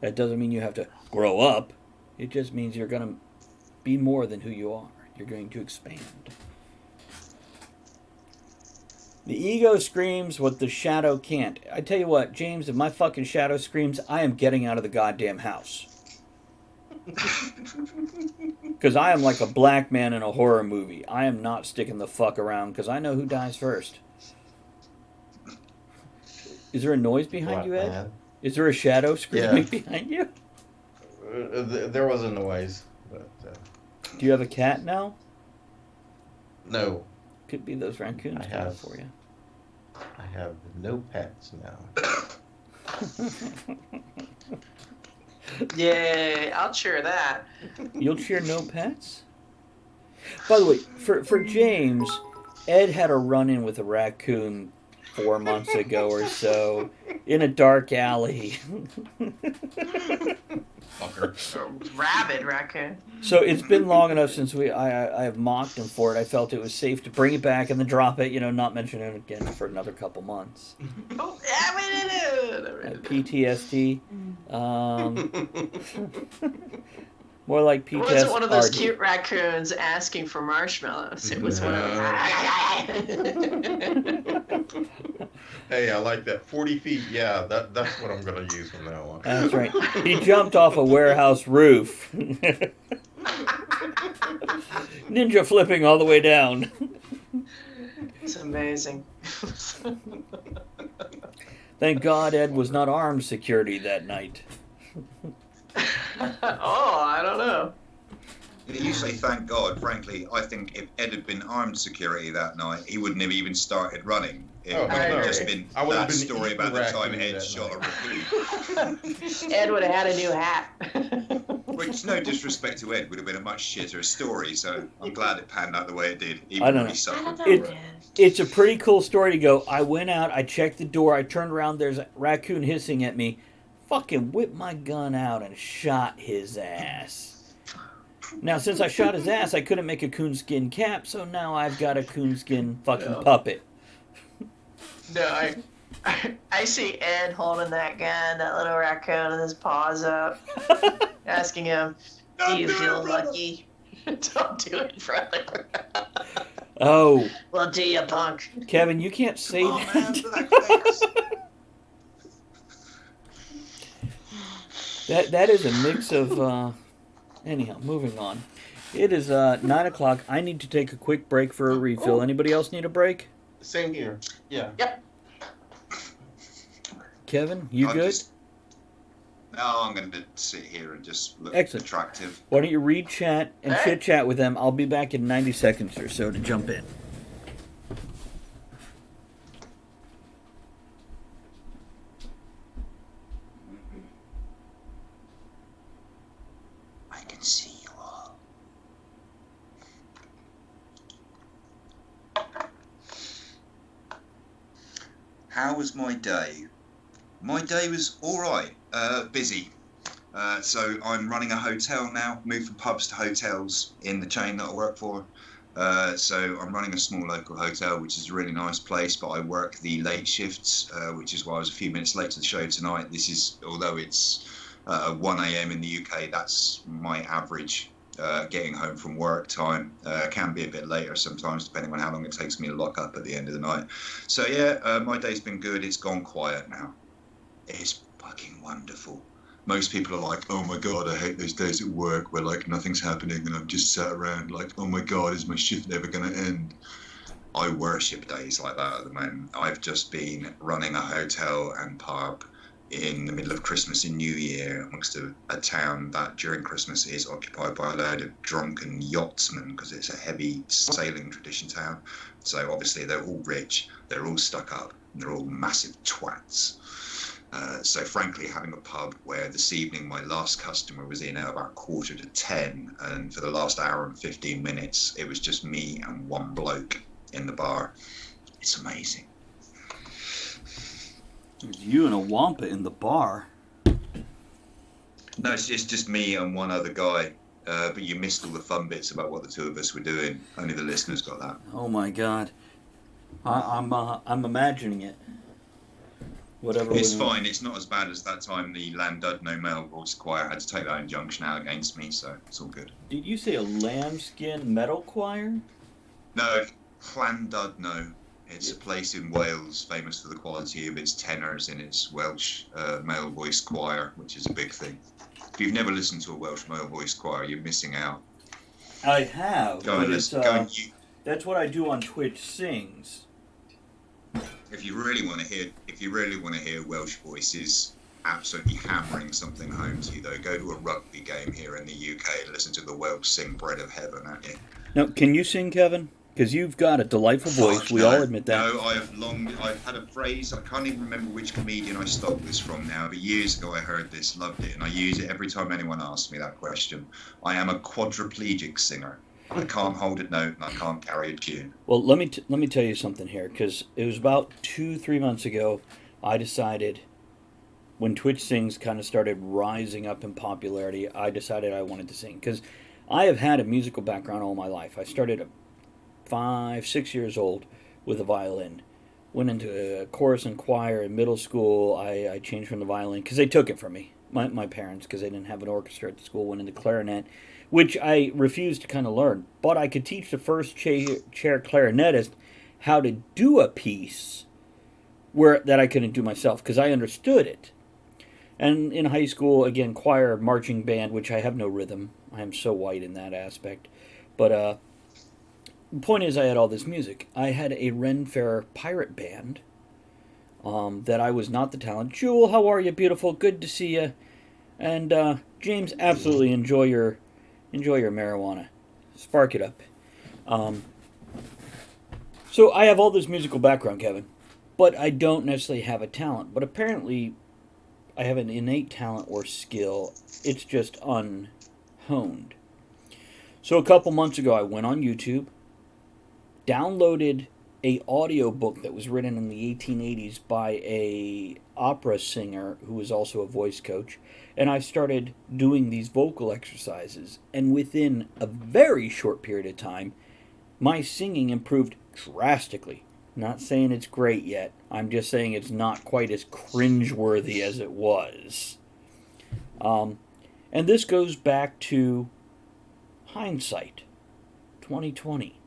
That doesn't mean you have to grow up. It just means you're going to be more than who you are. You're going to expand. The ego screams what the shadow can't. I tell you what, James, if my fucking shadow screams, I am getting out of the goddamn house. Because I am like a black man in a horror movie. I am not sticking the fuck around because I know who dies first. Is there a noise behind you, Ed? Man. Is there a shadow screaming behind you? There was a noise, but Do you have a cat now? no, Could be those raccoons I coming have. for you. I have no pets now. Yay, I'll cheer that. You'll cheer no pets? By the way, for James, Ed had a run-in with a raccoon 4 months ago or so in a dark alley. Fucker. Rabid raccoon. So it's been long enough since I have mocked him for it. I felt it was safe to bring it back and then drop it, not mention it again for another couple months. Oh, yeah, we did it. PTSD. More like PTSD. It wasn't one of those cute raccoons asking for marshmallows. It was one of those. Hey, I like that. 40 feet. Yeah, that's what I'm going to use from now on. That's right. He jumped off a warehouse roof. Ninja flipping all the way down. It's amazing. Thank God Ed was not armed security that night. Oh, I don't know. You say thank God. Frankly, I think if Ed had been armed security that night, he wouldn't have even started running. It would have just been I would have that been story eating about the time raccoon Ed that shot a night. raccoon. Ed would have had a new hat. Which, no disrespect to Ed, would have been a much shitter story. So I'm glad it panned out the way it did. I Even don't when know. he suffered. It's a pretty cool story to go, I went out, I checked the door, I turned around, there's a raccoon hissing at me, fucking whipped my gun out and shot his ass. Now, since I shot his ass, I couldn't make a coonskin cap, so now I've got a coonskin fucking puppet. No, I see Ed holding that gun, that little raccoon with his paws up, asking him, do you feel lucky? Don't do it, brother. Oh, Well, do you, punk? Kevin, you can't say Oh, that. man, that face. That is a mix of, anyhow, moving on. It is 9 o'clock. I need to take a quick break for a refill. Anybody else need a break? Same here. Yeah. Yep. Kevin, you I'm good? No, I'm going to sit here and just look Excellent. attractive. Why don't you read chat and Hey. chit-chat with them? I'll be back in 90 seconds or so to jump in. How was my day? My day was all right. Busy. So I'm running a hotel now, moved from pubs to hotels in the chain that I work for. So I'm running a small local hotel, which is a really nice place, but I work the late shifts, which is why I was a few minutes late to the show tonight. This is, although it's 1 a.m. in the UK, that's my average getting home from work time. Can be a bit later sometimes, depending on how long it takes me to lock up at the end of the night. So yeah, my day's been good. It's gone quiet now. It's fucking wonderful. Most people are like, oh my God, I hate those days at work where like nothing's happening and I'm just sat around like, oh my God, is my shift never going to end? I worship days like that at the moment. I've just been running a hotel and pub in the middle of Christmas and New Year amongst a town that during Christmas is occupied by a load of drunken yachtsmen because it's a heavy sailing tradition town. So obviously they're all rich, they're all stuck up, and they're all massive twats. So frankly, having a pub where this evening my last customer was in at about 9:45, and for the last hour and 15 minutes, it was just me and one bloke in the bar. It's amazing. You and a wampa in the bar. No, it's just me and one other guy. But you missed all the fun bits about what the two of us were doing. Only the listeners got that. Oh my God, I'm imagining it. Whatever. It's fine. It's not as bad as that time the Landudno Male Voice Choir had to take that injunction out against me, so it's all good. Did you say a lambskin metal choir? No, Llandudno. It's a place in Wales famous for the quality of its tenors in its Welsh male voice choir, which is a big thing. If you've never listened to a Welsh male voice choir, you're missing out. I have. Go and listen. That's what I do on Twitch Sings. If you really want to hear Welsh voices absolutely hammering something home to you, though, go to a rugby game here in the UK and listen to the Welsh sing "Bread of Heaven" at you. Now, can you sing, Kevin? Because you've got a delightful voice. We all admit that. No, I've had a phrase. I can't even remember which comedian I stole this from now, but years ago I heard this, loved it, and I use it every time anyone asks me that question. I am a quadriplegic singer. I can't hold a note and I can't carry a tune. Well, let me tell you something here, because it was about 2-3 months ago. I decided, when Twitch Sings kind of started rising up in popularity, I decided I wanted to sing, because I have had a musical background all my life. I started at 5-6 years old with a violin. Went into a chorus and choir in middle school. I changed from the violin because they took it from me. My parents, because they didn't have an orchestra at the school, went into clarinet, which I refused to kind of learn. But I could teach the first chair clarinetist how to do a piece that I couldn't do myself because I understood it. And in high school, again, choir, marching band, which I have no rhythm. I am so white in that aspect. But the point is, I had all this music. I had a Ren Fair pirate band that I was not the talent. Jewel, how are you, beautiful? Good to see you. And James, absolutely enjoy your marijuana. Spark it up. So I have all this musical background, Kevin, but I don't necessarily have a talent. But apparently, I have an innate talent or skill. It's just unhoned. So a couple months ago, I went on YouTube, downloaded a audiobook that was written in the 1880s by a opera singer who was also a voice coach, and I started doing these vocal exercises, and within a very short period of time my singing improved drastically. Not saying it's great yet, I'm just saying it's not quite as cringeworthy as it was. And this goes back to hindsight 2020.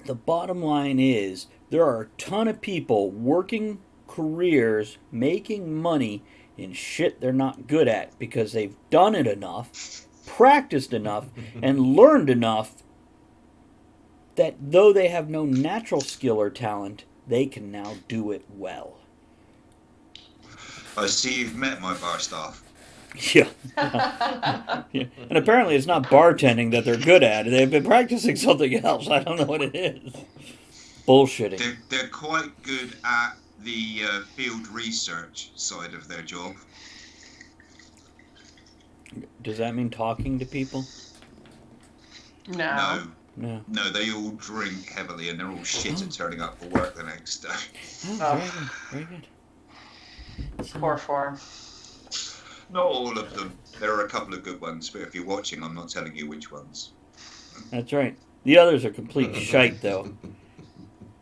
The bottom line is, there are a ton of people working careers, making money in shit they're not good at because they've done it enough, practiced enough, and learned enough that though they have no natural skill or talent, they can now do it well. I see you've met my bar staff. Yeah. Yeah. And apparently it's not bartending that they're good at. They've been practicing something else. I don't know what it is. Bullshitting. They're quite good at the field research side of their job. Does that mean talking to people? No. No. No, they all drink heavily and they're all shit at turning up for work the next day. Oh, very good. Very good. Poor form. Not all of them. There are a couple of good ones, but if you're watching, I'm not telling you which ones. That's right. The others are complete shite, though.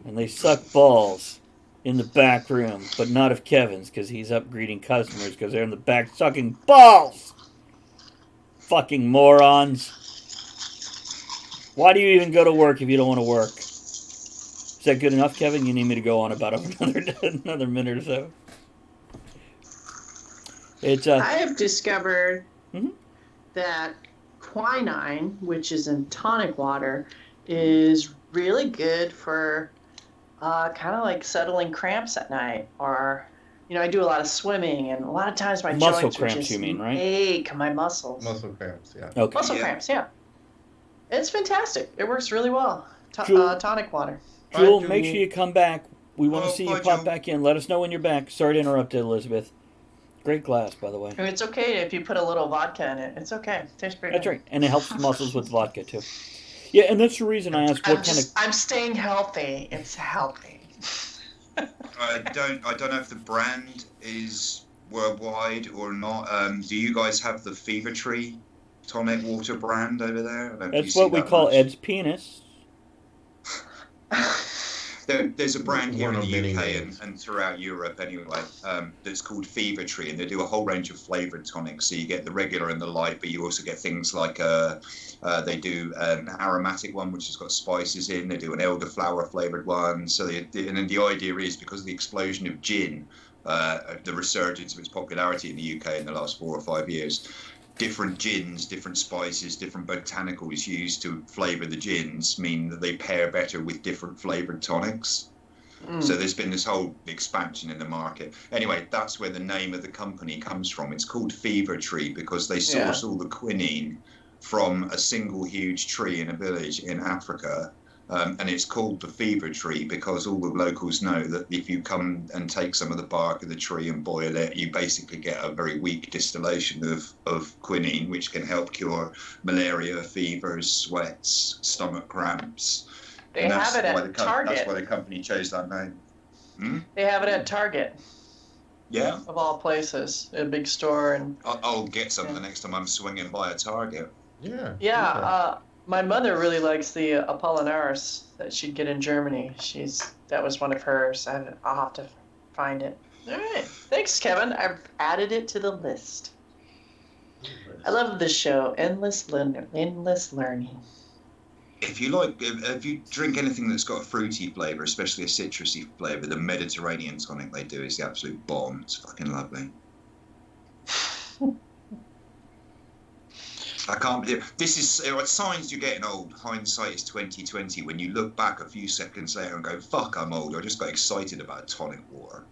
And they suck balls in the back room, but not of Kevin's, because he's up greeting customers because they're in the back sucking balls! Fucking morons. Why do you even go to work if you don't want to work? Is that good enough, Kevin? You need me to go on about another minute or so? It's I have discovered Mhm. that quinine, which is in tonic water, is really good for kind of like settling cramps at night. Or, I do a lot of swimming, and a lot of times my Muscle joints cramps, would just you mean, right? ache, my muscles. Muscle cramps, yeah. okay. Muscle cramps, yeah. It's fantastic. It works really well. Jewel- Tonic water. Jewel, Bye, make Jewel. sure you come back. We want to Oh, see bye, you pop Jewel. back in. Let us know when you're back. Sorry to interrupt, Elizabeth. Great glass, by the way. And it's okay if you put a little vodka in it. It's okay. It tastes pretty That's good. right, and it helps the muscles with vodka too. Yeah, and that's the reason I asked what kind of. I'm staying healthy. It's healthy. I don't know if the brand is worldwide or not. Do you guys have the Fever Tree tonic water brand over there? I don't know if you That's see what we that call much. Ed's penis. There's a brand here One in of the many UK names. and throughout Europe anyway, that's called Fever Tree, and they do a whole range of flavoured tonics. So you get the regular and the light, but you also get things like they do an aromatic one which has got spices in. They do an elderflower flavoured one. So and then the idea is, because of the explosion of gin, the resurgence of its popularity in the UK in the last 4 or 5 years, different gins, different spices, different botanicals used to flavour the gins mean that they pair better with different flavoured tonics. So there's been this whole expansion in the market. Anyway, that's where the name of the company comes from. It's called Fever Tree because they source all the quinine from a single huge tree in a village in Africa. And it's called the Fever Tree because all the locals know that if you come and take some of the bark of the tree and boil it, you basically get a very weak distillation of quinine, which can help cure malaria, fevers, sweats, stomach cramps. They And have it why at Target. That's why the company chose that name. They have it at Target, Yeah, of all places, a big store. And I'll get some the next time I'm swinging by a Target. Yeah. my mother really likes the Apollinaris that she'd get in Germany. That was one of hers. I'll have to find it. All right, thanks, Kevin. I've added it to the list. I love this show, endless learning. If you drink anything that's got a fruity flavour, especially a citrusy flavour, the Mediterranean tonic they do is the absolute bomb. It's fucking lovely. I can't believe this is signs you're getting old. Hindsight is 2020. When you look back a few seconds later and go, "Fuck, I'm old." I just got excited about tonic water.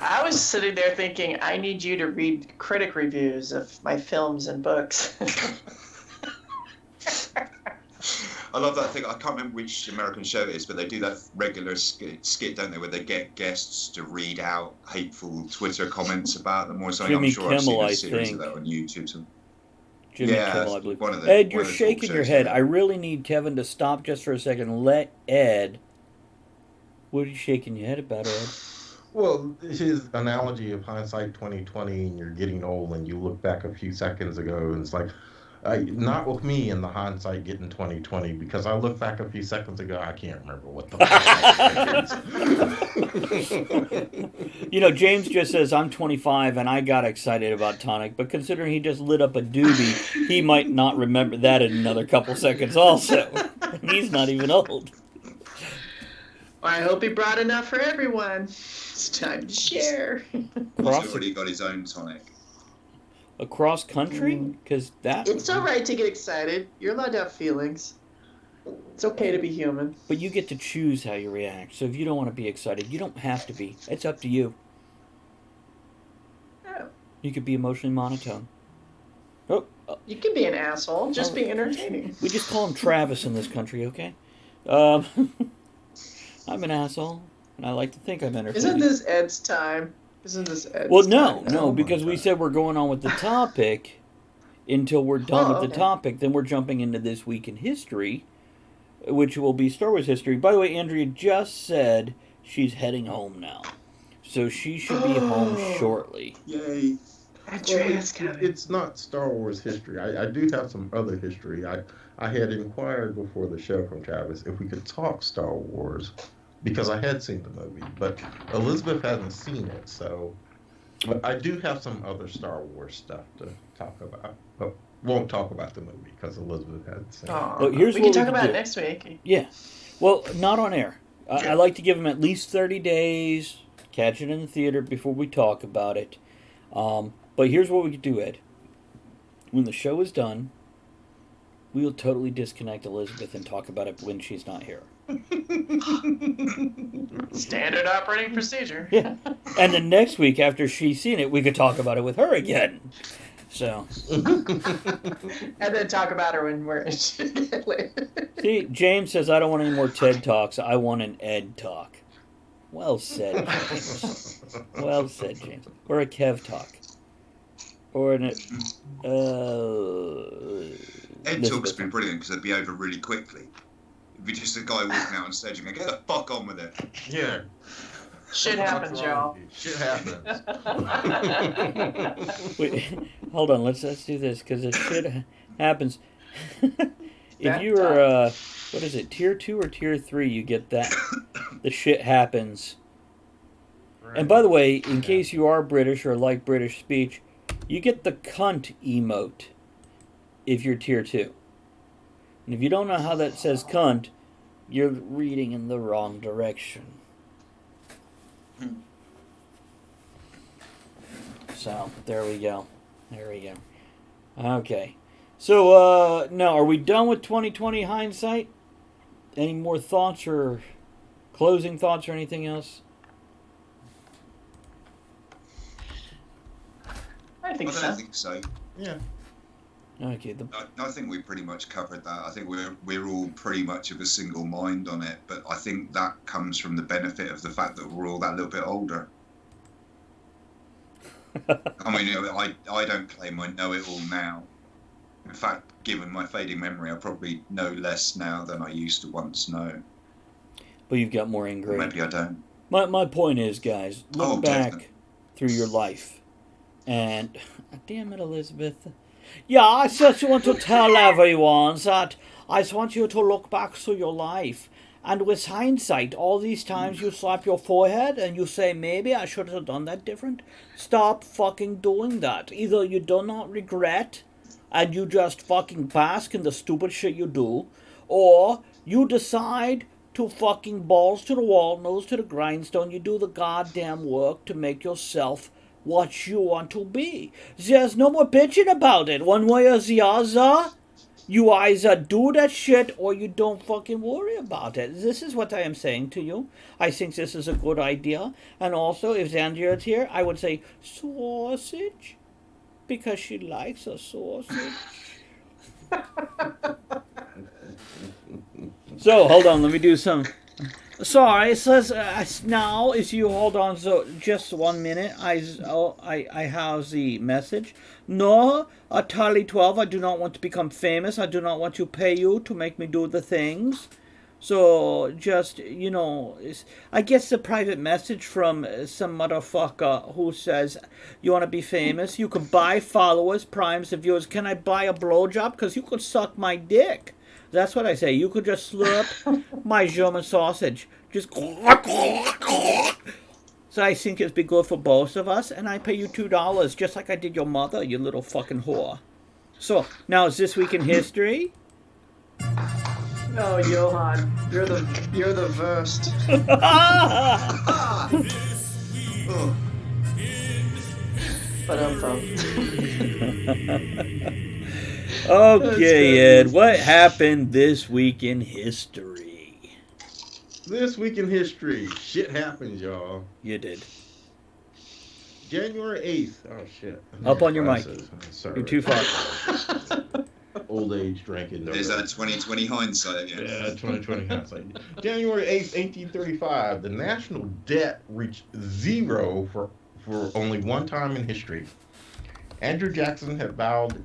I was sitting there thinking, I need you to read critic reviews of my films and books. I love that thing. I can't remember which American show it is, but they do that regular skit, don't they, where they get guests to read out hateful Twitter comments about them or something. Jimmy I'm sure I've Kimmel, seen I a series think. of that on YouTube. So. Jimmy Yeah, Kimmel, I believe. one of the- Ed, one you're of the talk shaking your shows, head. yeah. I really need Kevin to stop just for a second. Let Ed. What are you shaking your head about, Ed? Well, his analogy of hindsight 2020, and you're getting old, and you look back a few seconds ago, and it's like, not with me in the hindsight getting 2020, because I look back a few seconds ago, I can't remember what the fuck. James just says, I'm 25 and I got excited about tonic, but considering he just lit up a doobie, he might not remember that in another couple seconds also. He's not even old. I hope he brought enough for everyone. It's time to share. He's already got his own tonic. Across country? Because that... It's all right to get excited. You're allowed to have feelings. It's okay to be human. But you get to choose how you react. So if you don't want to be excited, you don't have to be. It's up to you. Oh. You could be emotionally monotone. Oh, You can be an asshole. Just be entertaining. we just call him Travis in this country, okay? I'm an asshole, and I like to think I'm entertaining. Isn't this Ed's time? Well, no, Oh, because my we God. said we're going on with the topic until we're done with the okay. topic. Then we're jumping into this week in history, which will be Star Wars history. By the way, Andrea just said she's heading home now. So she should be home shortly. Yay. It's not Star Wars history. I do have some other history. I had inquired before the show from Travis if we could talk Star Wars because I had seen the movie, but Elizabeth hasn't seen it, so but I do have some other Star Wars stuff to talk about. But won't talk about the movie because Elizabeth hasn't seen it. Well, here's we what can we talk can about do. it next week. Yeah. Well, not on air. I like to give them at least 30 days, catch it in the theater before we talk about it. But here's what we could do, Ed. When the show is done, we will totally disconnect Elizabeth and talk about it when she's not here. Standard operating procedure. Yeah. And then next week, after she's seen it, we could talk about it with her again. So. And then talk about her when we're See, James says, I don't want any more TED Talks. I want an Ed Talk. Well said, James. Well said, James. Or a Kev Talk. Or an... Ed Elizabeth. Talk's been brilliant because it'd be over really quickly. It'd be just a guy walking out on stage and go, get the fuck on with it. Yeah. Shit happens, y'all. Shit happens. Wait, hold on, let's do this, because if shit happens... if you were, what is it, tier 2 or tier 3, you get that. The shit happens. Right. And by the way, in case you are British or like British speech, you get the cunt emote if you're tier 2. And if you don't know how that says cunt, you're reading in the wrong direction. So, there we go. There we go. Okay. So, now, are we done with 2020 hindsight? Any more thoughts or closing thoughts or anything else? I think I don't think so. Yeah. Okay. I think we pretty much covered that. I think we're all pretty much of a single mind on it, but I think that comes from the benefit of the fact that we're all that little bit older. I mean, I don't claim I know it all now. In fact, given my fading memory, I probably know less now than I used to once know. But you've got more ingrained. Maybe I don't. My point is, guys, look back Definitely. through your life. And, damn it, Elizabeth. Yeah, I just want to tell everyone that I just want you to look back through your life. And with hindsight, all these times you slap your forehead and you say, maybe I should have done that different. Stop fucking doing that. Either you do not regret and you just fucking bask in the stupid shit you do, or you decide to fucking balls to the wall, nose to the grindstone, you do the goddamn work to make yourself what you want to be. There's no more bitching about it. One way or the other, you either do that shit or you don't fucking worry about it. This is what I am saying to you. I think this is a good idea. And also, if Xandria is here, I would say sausage, because she likes a sausage. So, hold on, let me do some... Sorry, it says now, if you hold on, so just 1 minute, I have the message. No, Atali 12, I do not want to become famous. I do not want to pay you to make me do the things. So, just, you know, I guess the private message from some motherfucker who says, you want to be famous? You can buy followers, primes, and viewers. Can I buy a blowjob? Because you could suck my dick. That's what I say. You could just slurp my German sausage. Just... So I think it'd be good for both of us, and I pay you $2, just like I did your mother, you little fucking whore. So, now is this week in history? No, Johan, you're the worst. But Okay, Ed, what happened this week in history? This week in history, shit happens, y'all. You did. January 8th. Oh, shit. Up on your mic. Sorry. You're too far. Old age drinking. There's that 2020 hindsight again. Yeah, 2020 hindsight. January 8th, 1835, the national debt reached zero for only one time in history. Andrew Jackson had vowed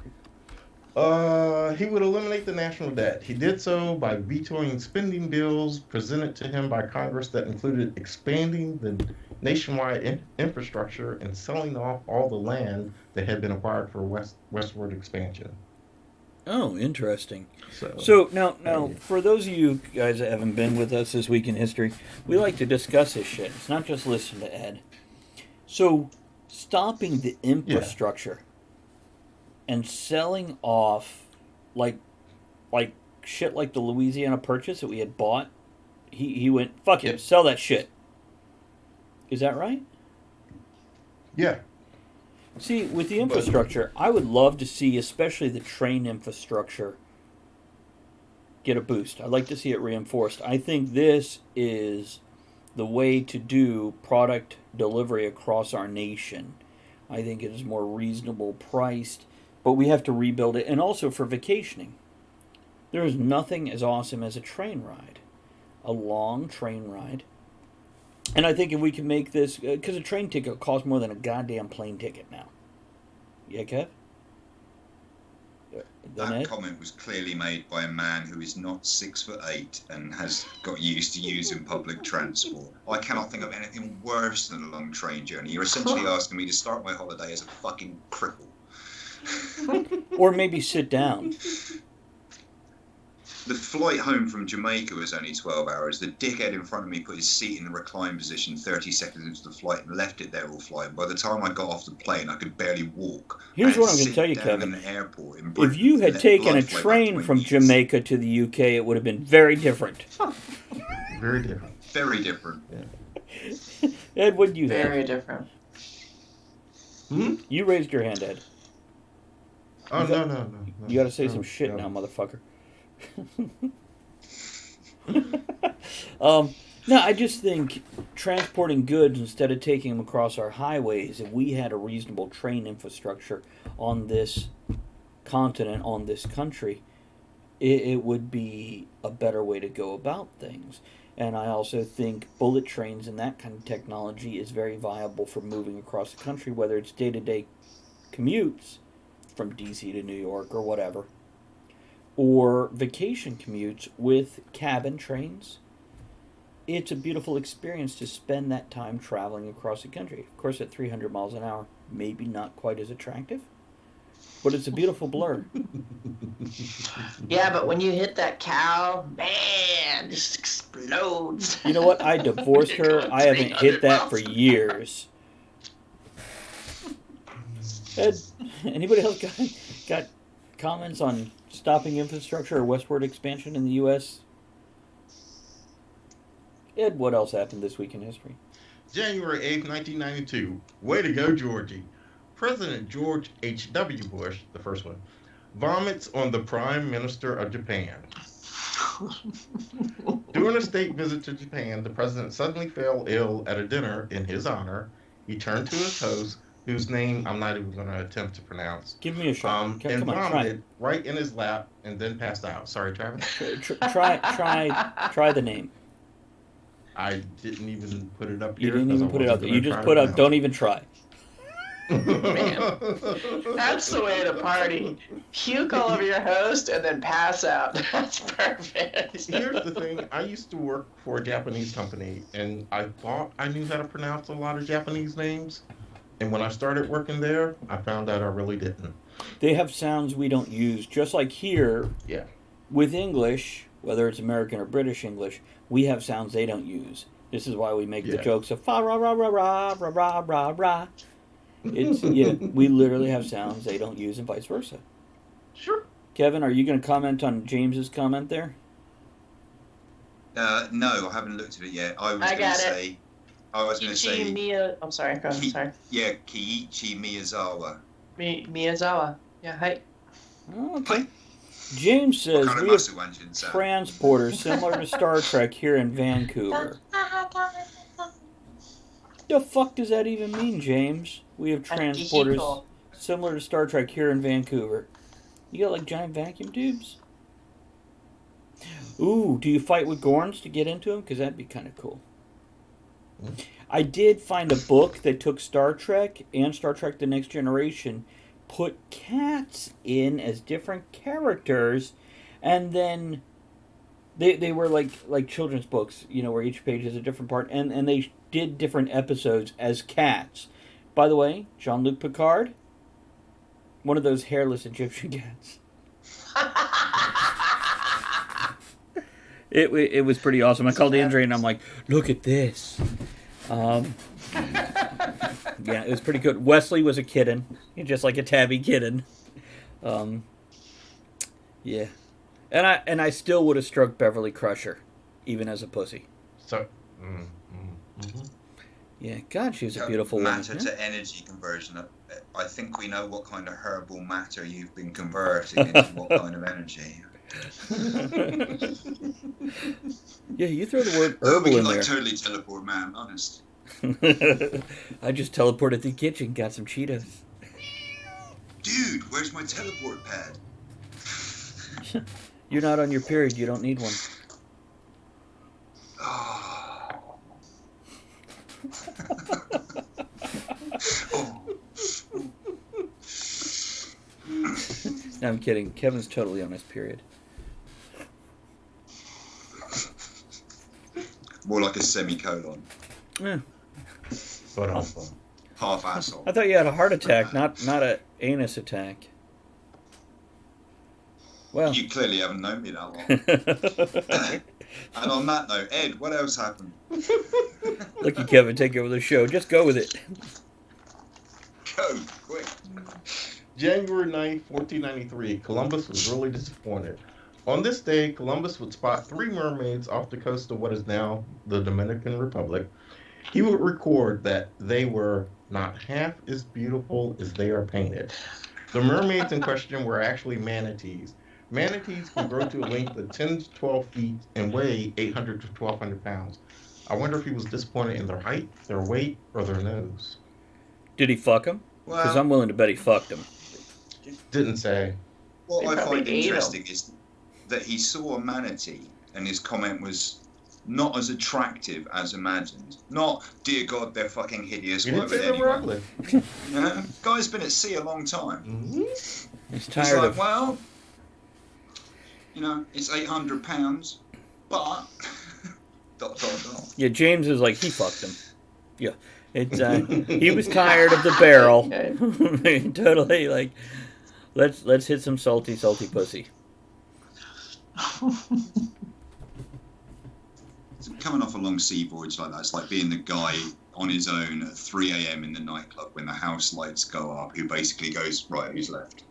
He would eliminate the national debt. He did so by vetoing spending bills presented to him by Congress that included expanding the nationwide infrastructure and selling off all the land that had been acquired for westward expansion. Oh, interesting. So, So now, yeah. for those of you guys that haven't been with us this week in history, we like to discuss this shit. It's not just listen to Ed. So, stopping the infrastructure and selling off, like shit, like the Louisiana Purchase that we had bought. He went, fuck it, Yep. sell that shit. Is that right? Yeah. See, with the infrastructure, I would love to see, especially the train infrastructure, get a boost. I'd like to see it reinforced. I think this is the way to do product delivery across our nation. I think it is more reasonable priced, but we have to rebuild it. And also for vacationing. There is nothing as awesome as a train ride. A long train ride. And I think if we can make this, because a train ticket costs more than a goddamn plane ticket now. Yeah, Kev? That comment was clearly made by a man who is not 6'8" and has got used to using public transport. I cannot think of anything worse than a long train journey. You're essentially asking me to start my holiday as a fucking cripple. Or maybe sit down. The flight home from Jamaica was only 12 hours. The dickhead in front of me put his seat in the recline position 30 seconds into the flight and left it there all flight. By the time I got off the plane, I could barely walk. Here's what I'm going going to tell you, in Kevin. an airport in If Britain you to had let taken blood a flow back train to from my knees. Jamaica to the UK, it would have been very different. Very different. Very different. Yeah. Ed, what did you have? Very different. You raised your hand, Ed. Oh, no. You got to say No, some shit no. now, motherfucker. No, I just think transporting goods instead of taking them across our highways, if we had a reasonable train infrastructure on this continent, on this country, it would be a better way to go about things. And I also think bullet trains and that kind of technology is very viable for moving across the country, whether it's day-to-day commutes from DC to New York or whatever, or vacation commutes with cabin trains. It's a beautiful experience to spend that time traveling across the country. Of course, at 300 miles an hour, maybe not quite as attractive, but it's a beautiful blur. Yeah, but when you hit that cow, man, just explodes. You know what? I divorced her. I haven't hit that for years. Ed, anybody else got comments on stopping infrastructure or westward expansion in the U.S.? Ed, what else happened this week in history? January 8th, 1992. Way to go, Georgie. President George H.W. Bush, the first one, vomits on the Prime Minister of Japan. During a state visit to Japan, the president suddenly fell ill at a dinner in his honor. He turned to his host, whose name I'm not even going to attempt to pronounce, Give me a shot. and Come on, try it. vomited right in his lap and then passed out. Sorry, Travis. Try the name. I didn't even put it up You here. didn't 'cause even I put it wasn't up there. gonna You just try put to up, don't even try. Man, that's the way to party. Puke all over your host and then pass out. That's perfect. Here's the thing. I used to work for a Japanese company, and I thought I knew how to pronounce a lot of Japanese names. And when I started working there, I found out I really didn't. They have sounds we don't use. Just like here, Yeah. with English, whether it's American or British English, we have sounds they don't use. This is why we make the Yeah. jokes of fa ra ra ra ra ra ra ra ra. It's we literally have sounds they don't use and vice versa. Sure. Kevin, are you going to comment on James's comment there? No, I haven't looked at it yet. I was I going got to it. say. I was going to say. I'm sorry. Go ahead. Sorry. Yeah, Kiichi Miyazawa. Miyazawa. Yeah, hi. Oh, okay. James says What kind of we have muscle engine sound? transporters similar to Star Trek here in Vancouver. The fuck does that even mean, James? We have transporters similar to Star Trek here in Vancouver. You got like giant vacuum tubes? Ooh, do you fight with Gorns to get into them? Because that'd be kind of cool. I did find a book that took Star Trek and Star Trek The Next Generation, put cats in as different characters, and then they were like children's books, where each page is a different part, and they did different episodes as cats. By the way, Jean-Luc Picard, one of those hairless Egyptian cats. It was pretty awesome. I called Andrea and I'm like, look at this. Yeah, it was pretty good. Wesley was a kitten, just like a tabby kitten. Yeah, and I still would have stroked Beverly Crusher, even as a pussy. So, yeah, God, she was a beautiful woman. Matter to energy conversion. I think we know what kind of herbal matter you've been converting into what kind of energy. Yeah, you throw the word We herbal can in there. totally teleport, man. Honest. I just teleported to the kitchen, got some Cheetos. Dude, where's my teleport pad? You're not on your period. You don't need one. Oh. No, I'm kidding. Kevin's totally on his period. More like a semicolon. Yeah. but also. Half asshole. I thought you had a heart attack, not a anus attack. Well. You clearly haven't known me that long. And on that note, Ed, what else happened? Look at Kevin take over the show. Just go with it. Go, quick. January 9th, 1493, Columbus was really disappointed. On this day, Columbus would spot 3 mermaids off the coast of what is now the Dominican Republic. He would record that they were not half as beautiful as they are painted. The mermaids in question were actually manatees. Manatees can grow to a length of 10 to 12 feet and weigh 800 to 1,200 pounds. I wonder if he was disappointed in their height, their weight, or their nose. Did he fuck him? Because I'm willing to bet he fucked him. Didn't say. What They I probably find ate 'em. interesting is that he saw a manatee and his comment was not as attractive as imagined. Not, dear God, they're fucking hideous. You Why didn't would say they were anyone? ugly. Yeah, guy's been at sea a long time. Mm-hmm. He's He's tired like, of. well, it's 800 pounds, but dot dot dot. Yeah, James is like he fucked him. Yeah, it's he was tired of the barrel. Totally like, let's hit some salty pussy. Coming off a long sea voyage like that, it's like being the guy on his own at 3 a.m. in the nightclub when the house lights go up, who basically goes, right, who's left?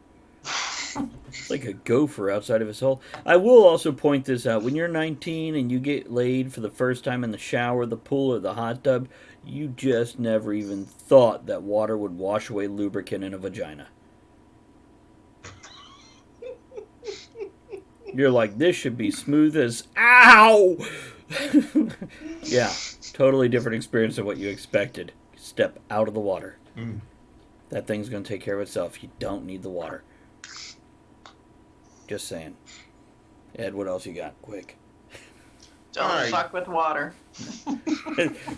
It's like a gopher outside of his hole. I will also point this out. When you're 19 and you get laid for the first time in the shower, the pool, or the hot tub, you just never even thought that water would wash away lubricant in a vagina. You're like, this should be smooth as... Ow! Yeah, totally different experience than what you expected. Step out of the water. Mm. That thing's going to take care of itself. You don't need the water. Just saying. Ed, what else you got? Quick. Don't Alright. fuck with water.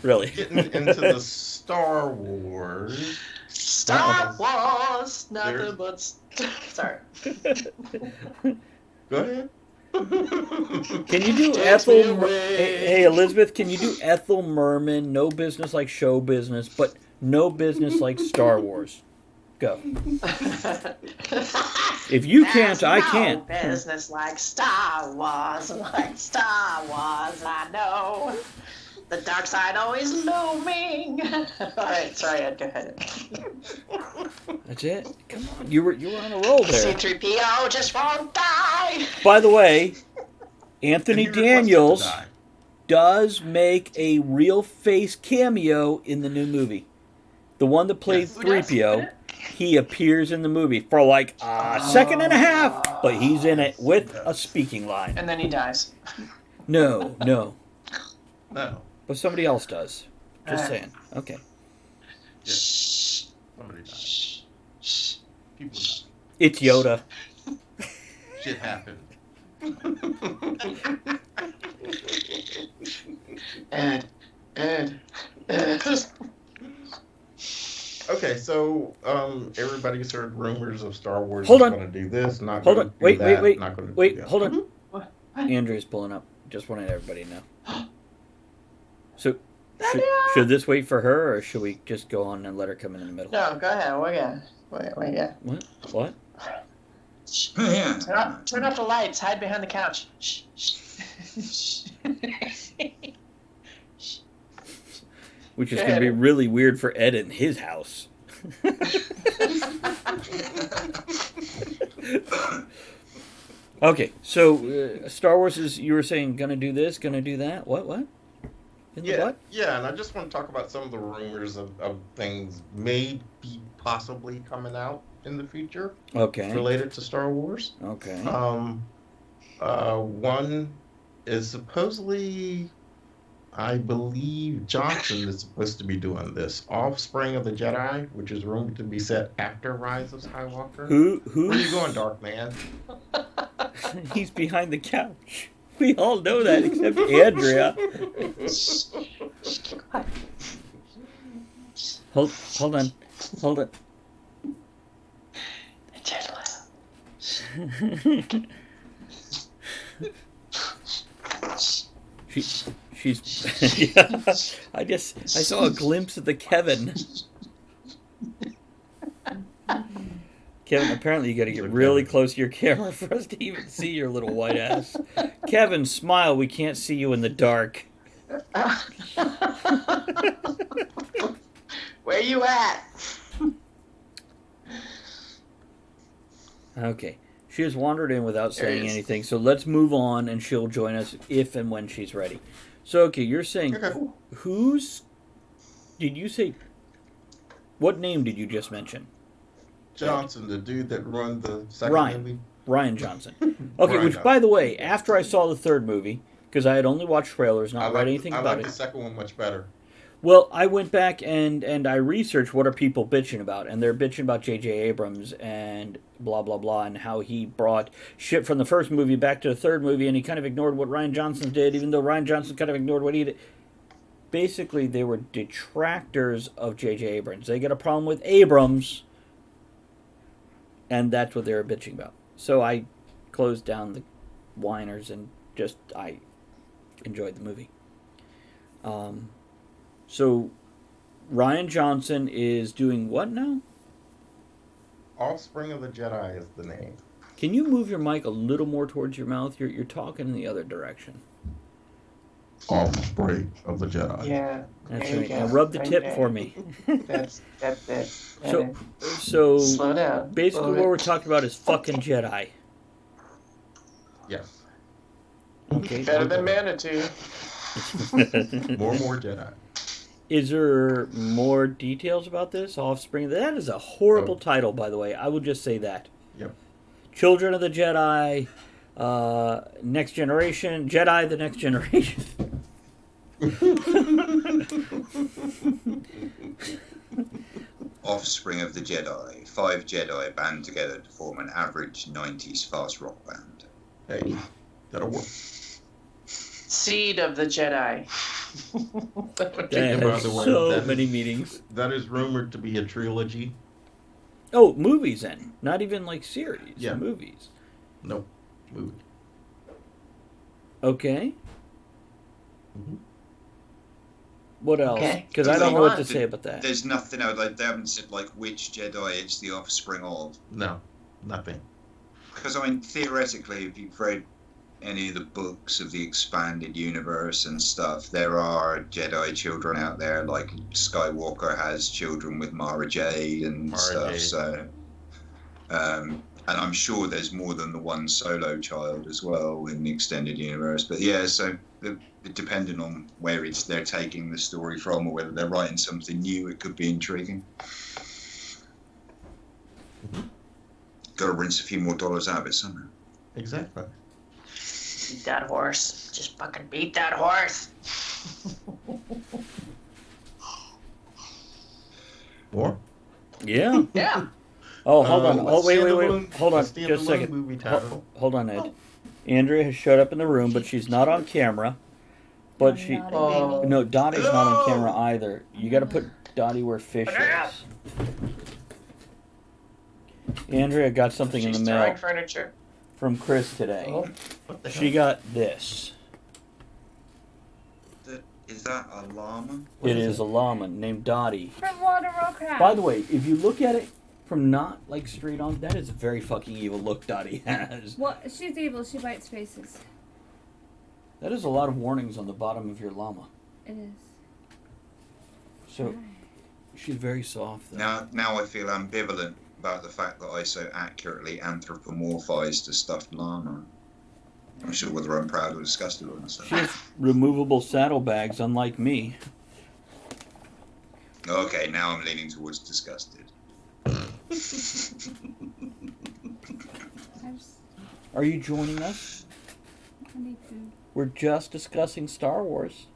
Really? Getting into the Star Wars. Star Wars, There's- nothing but... Sorry. Go ahead. Can you do Takes Ethel... me away. Hey, Elizabeth, can you do Ethel Merman? No business like show business, but no business like Star Wars. Go. If you can't, I can't. Business like Star Wars, I know. The dark side always looming. All right, sorry, Ed, go ahead. That's it. Come on, you were on a roll there. C-3PO just won't die. By the way, Anthony And he requested to Daniels die. does make a real face cameo in the new movie. The one that played Yes. 3PO, he appears in the movie for like a second and a half, but he's in it with a speaking line. And then he dies. No. No. But somebody else does. Just Alright. saying. Okay. Yes. Somebody died. People died. It's Yoda. Shit happened. Ed. Okay, so everybody's heard rumors of Star Wars Hold is on. going to do this, not Hold going on. to do Wait, that, wait, not going to wait. do that. Hold on. What? Andrew's pulling up. Just wanted everybody to know. So, should this wait for her, or should we just go on and let her come in the middle? No, go ahead. Wait, yeah. What? Yeah. Turn off the lights. Hide behind the couch. Shh. Shh. Which is Go going to be ahead. really weird for Ed in his house. Okay, so Star Wars is, you were saying, going to do this, going to do that? What? In the butt? Yeah, and I just want to talk about some of the rumors of things maybe possibly coming out in the future Okay. related to Star Wars. Okay. One is supposedly, I believe Johnson is supposed to be doing this. Offspring of the Jedi, which is rumored to be set after Rise of Skywalker. Who? Where are you going, Dark Man? He's behind the couch. We all know that, except Andrea. Hold on. She's yeah, I saw a glimpse of the Kevin. Kevin, apparently you got to get really close to your camera for us to even see your little white ass. Kevin, smile. We can't see you in the dark. Where you at? Okay. She has wandered in without saying anything, so let's move on, and she'll join us if and when she's ready. So, okay, you're saying, did you say, what name did you just mention? Johnson, the dude that run the second movie. Ryan Johnson. Okay, which, by the way, after I saw the third movie, because I had only watched trailers, not read anything about it. I like the second one much better. Well, I went back and I researched what are people bitching about, and they're bitching about J.J. Abrams and blah, blah, blah, and how he brought shit from the first movie back to the third movie, and he kind of ignored what Ryan Johnson did, even though Ryan Johnson kind of ignored what he did. Basically, they were detractors of J.J. Abrams. They got a problem with Abrams, and that's what they were bitching about. So I closed down the whiners and I enjoyed the movie. So Ryan Johnson is doing what now? Offspring of the Jedi is the name. Can you move your mic a little more towards your mouth? You're talking in the other direction. Offspring of the Jedi. Yeah. That's there right. you Now go. rub the Right tip there. for me. That's it. So Slow down. basically what we're talking about is fucking Jedi. Yes. Okay. Better than Manitou. More Jedi. Is there more details about this? Offspring? That is a horrible title, by the way. I will just say that. Yep. Children of the Jedi, Next Generation, Jedi the Next Generation. Offspring of the Jedi. 5 Jedi band together to form an average 90s fast rock band. Hey, that'll work. Seed of the Jedi. That And by has the way, so that many is- meanings. That is rumored to be a trilogy. Oh, movies then. Not even like series. Yeah. Movies. Nope. Movie. Okay. Mhm. What else? Okay. Because I don't know what to There's- say about that. There's nothing out, like, they haven't said, like, which Jedi it's the offspring of. No, nothing. Because, I mean, theoretically, if you've read any of the books of the expanded universe and stuff, there are Jedi children out there, like Skywalker has children with Mara Jade and Mara stuff, Jade. so... and I'm sure there's more than the one solo child as well in the extended universe. But yeah, so depending on where they're taking the story from or whether they're writing something new, it could be intriguing. Got to rinse a few more dollars out of it somehow. Exactly. Beat that horse. Just fucking beat that horse. More? Yeah. Yeah. Oh, hold on. Let's Oh, wait. standalone- Hold on. let's Just a standalone second. Movie title. Hold on, Ed. Andrea has showed up in the room, but she's not on camera. But she... Oh. No, Dottie's not on Hello? camera either. You got to put Dottie where fish is. Hello? Okay. Hello? So Andrea got something She's in the throwing mail furniture. from Chris today. Oh, what the She hell? got this. Is that a llama? What It is is a llama named Dottie. From Water Warcraft. By the way, if you look at it from not like straight on, that is a very fucking evil look Dottie has. Well, she's evil. She bites faces. That is a lot of warnings on the bottom of your llama. It is. So she's very soft though. Now I feel ambivalent about the fact that I so accurately anthropomorphized a stuffed llama. I'm not sure whether I'm proud or disgusted or She not. has removable saddlebags, unlike me. Okay, now I'm leaning towards disgusted. I just Are you joining us? I need food. We're just discussing Star Wars.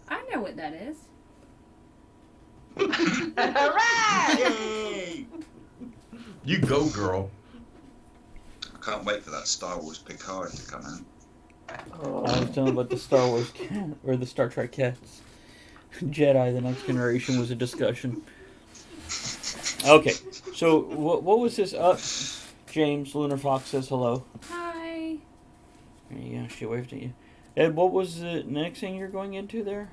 I know what that is. Hooray! Yay! You go, girl. I can't wait for that Star Wars Picard to come out. I was telling about the Star Wars cat, or the Star Trek cats. Jedi: The Next Generation was a discussion. Okay, so what was this? James Lunar Fox says hello. Hi. There you go. She waved at you. Ed, what was the next thing you're going into there?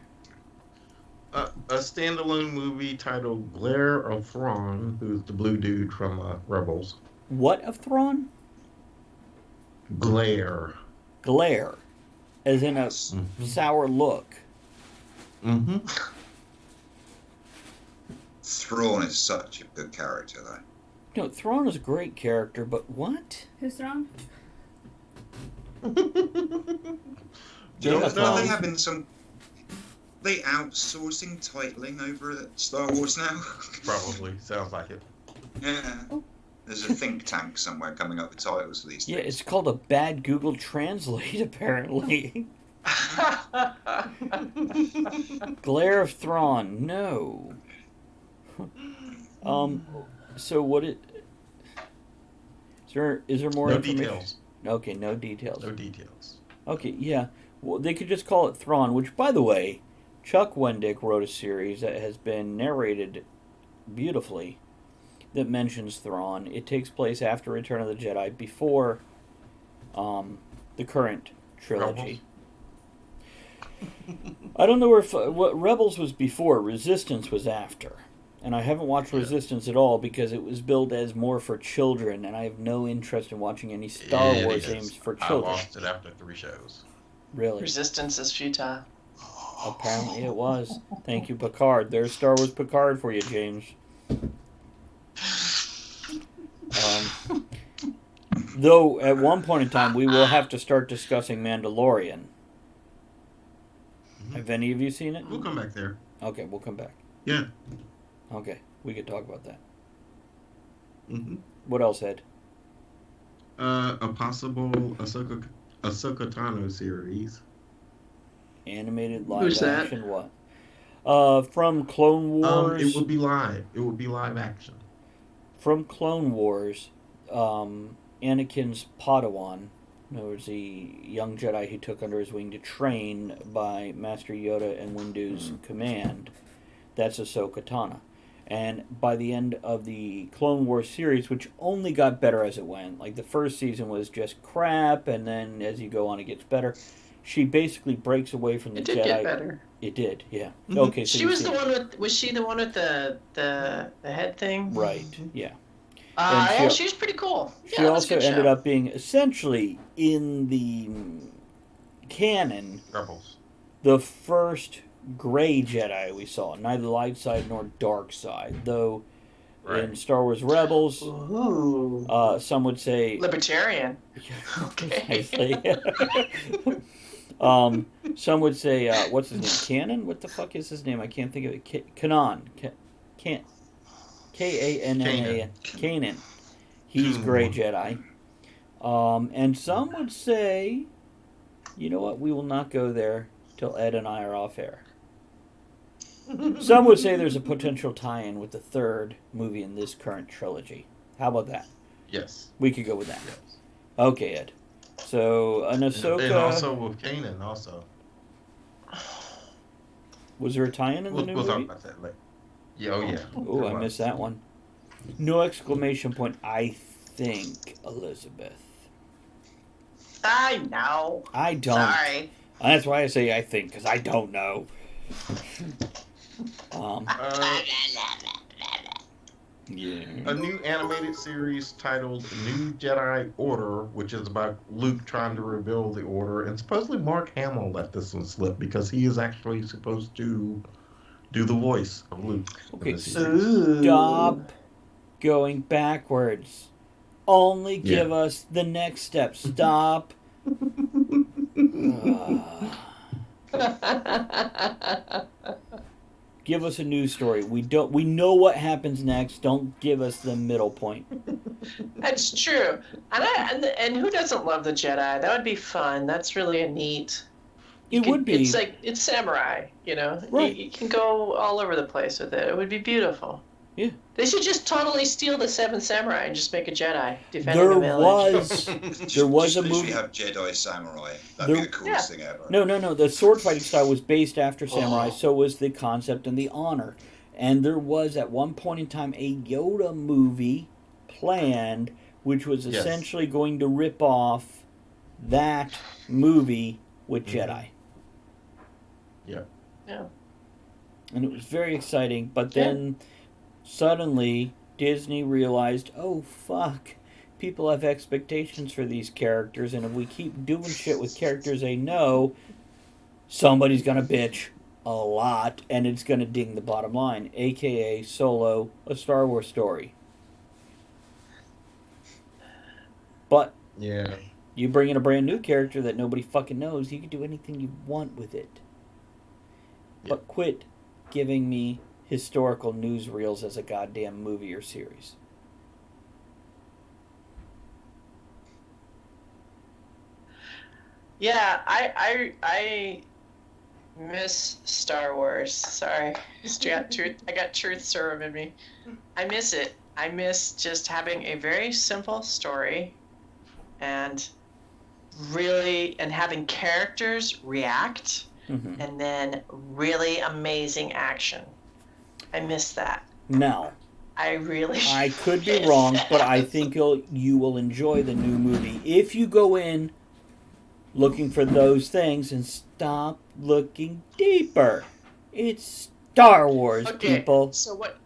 A standalone movie titled Glare of Thrawn, who's the blue dude from Rebels. What of Thrawn? Glare. Glare, as in a sour look. Mm-hmm. Thrawn is such a good character, though. No, Thrawn is a great character, but what? Who's wrong? Game of Are Thrones. they having some? They outsourcing titling over at Star Wars now? Probably. Sounds like it. Yeah. There's a think tank somewhere coming up with titles for these Yeah, things. it's called a bad Google Translate, apparently. Glare of Thrawn, no. So what it... Is there more No information? details. Okay, no details. No details. Okay, yeah. Well, they could just call it Thrawn, which, by the way, Chuck Wendick wrote a series that has been narrated beautifully that mentions Thrawn. It takes place after Return of the Jedi, before the current trilogy. I don't know what Rebels was before, Resistance was after. And I haven't watched Resistance at all because it was billed as more for children, and I have no interest in watching any Star It Wars is. games for I children. lost it after 3 shows. Really? Resistance is futile. Apparently it was. Thank you, Picard. There's Star Wars Picard for you, James. Though, at one point in time, we will have to start discussing Mandalorian. Have any of you seen it? We'll come back there. Okay, we'll come back. Yeah. Okay, we could talk about that. Mm-hmm. What else, Ed? A possible Ahsoka Tano series. Animated live Who's that? action what? From Clone Wars. It would be live. It would be live action. From Clone Wars, Anakin's Padawan, in other words, the young Jedi he took under his wing to train by Master Yoda and Windu's command, that's Ahsoka Tano. And by the end of the Clone Wars series, which only got better as it went, like the first season was just crap, and then as you go on it gets better, she basically breaks away from the It did Jedi. get better. It did, yeah. Mhm. Okay, so She you've was the seen it. one with. Was she the one with the head thing? Right, yeah. And Yeah, she was pretty cool. She Yeah, that was a also good ended show. up being essentially in the canon Rebels. the first gray Jedi we saw, neither light side nor dark side. Though in Right. Star Wars Rebels, Ooh. some would say Libertarian. Okay. precisely. Some would say what's his name? Canon? What the fuck is his name? I can't think of it. Kanan. Can't. K-A-N-N-A-N. Kanan. He's Grey Jedi. And some would say, you know what? We will not go there till Ed and I are off air. Some would say there's a potential tie-in with the third movie in this current trilogy. How about that? Yes. We could go with that. Yes. Okay, Ed. So an Ahsoka. And also with Kanan also. Was there a tie-in in the new We'll talk movie? about that later. Yeah, oh yeah. Oh, I missed that one. No exclamation point, I think, Elizabeth. I know. I don't. Sorry. That's why I say I think, because I don't know. Yeah. A new animated series titled New Jedi Order, which is about Luke trying to reveal the Order, and supposedly Mark Hamill let this one slip because he is actually supposed to do the voice of Luke. Okay, in the series. stop going backwards. Only give Yeah. us the next step. Stop. Give us a news story. We know what happens next. Don't give us the middle point. That's true. And who doesn't love the Jedi? That would be fun. That's really a neat. It would be. It's samurai, you know. Right. You can go all over the place with it. It would be beautiful. Yeah. They should just totally steal the Seven Samurai and just make a Jedi defending There a village. was a Just movie. literally have Jedi Samurai. That'd be the coolest thing ever. No. The sword fighting style was based after samurai. So was the concept and the honor. And there was at one point in time a Yoda movie planned, which was essentially going to rip off that movie with Jedi. Yeah. Yeah. And it was very exciting, but then suddenly Disney realized, oh fuck, people have expectations for these characters, and if we keep doing shit with characters they know, somebody's gonna bitch a lot, and it's gonna ding the bottom line, aka Solo, a Star Wars story. But Yeah. you bring in a brand new character that nobody fucking knows, you can do anything you want with it. But quit giving me historical newsreels as a goddamn movie or series. Yeah, I miss Star Wars. Sorry, I got truth serum in me. I miss it. I miss just having a very simple story, and having characters react, and then really amazing action. I miss that. Now, I could be wrong, but I think you will enjoy the new movie if you go in looking for those things and stop looking deeper. It's Star Wars, people. So what?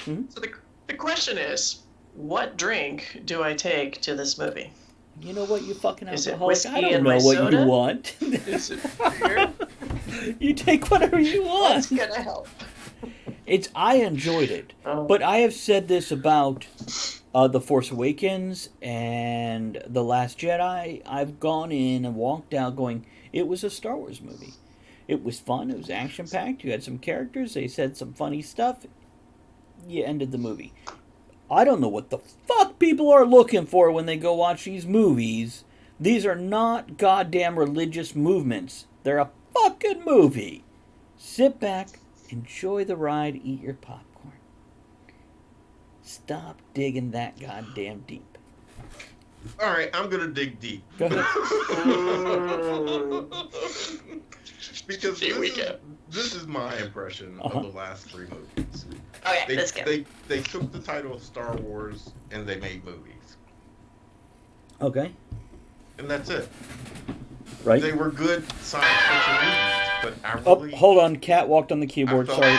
So the question is, what drink do I take to this movie? You know what, you fucking Is it alcoholic? whiskey I don't and know my what soda? you want. Is it beer? You take whatever you want. What's gonna help? I enjoyed it, but I have said this about The Force Awakens and The Last Jedi. I've gone in and walked out going, it was a Star Wars movie. It was fun. It was action packed. You had some characters. They said some funny stuff. You ended the movie. I don't know what the fuck people are looking for when they go watch these movies. These are not goddamn religious movements. They're a fucking movie. Sit back, enjoy the ride, eat your popcorn. Stop digging that goddamn deep. All right, I'm gonna dig deep. Go ahead. Because this is my impression of the last three movies. Okay, let's go. They took the title of Star Wars and they made movies. Okay. And that's it. Right. They were good science fiction movies, but I really... hold on. Cat walked on the keyboard. Sorry.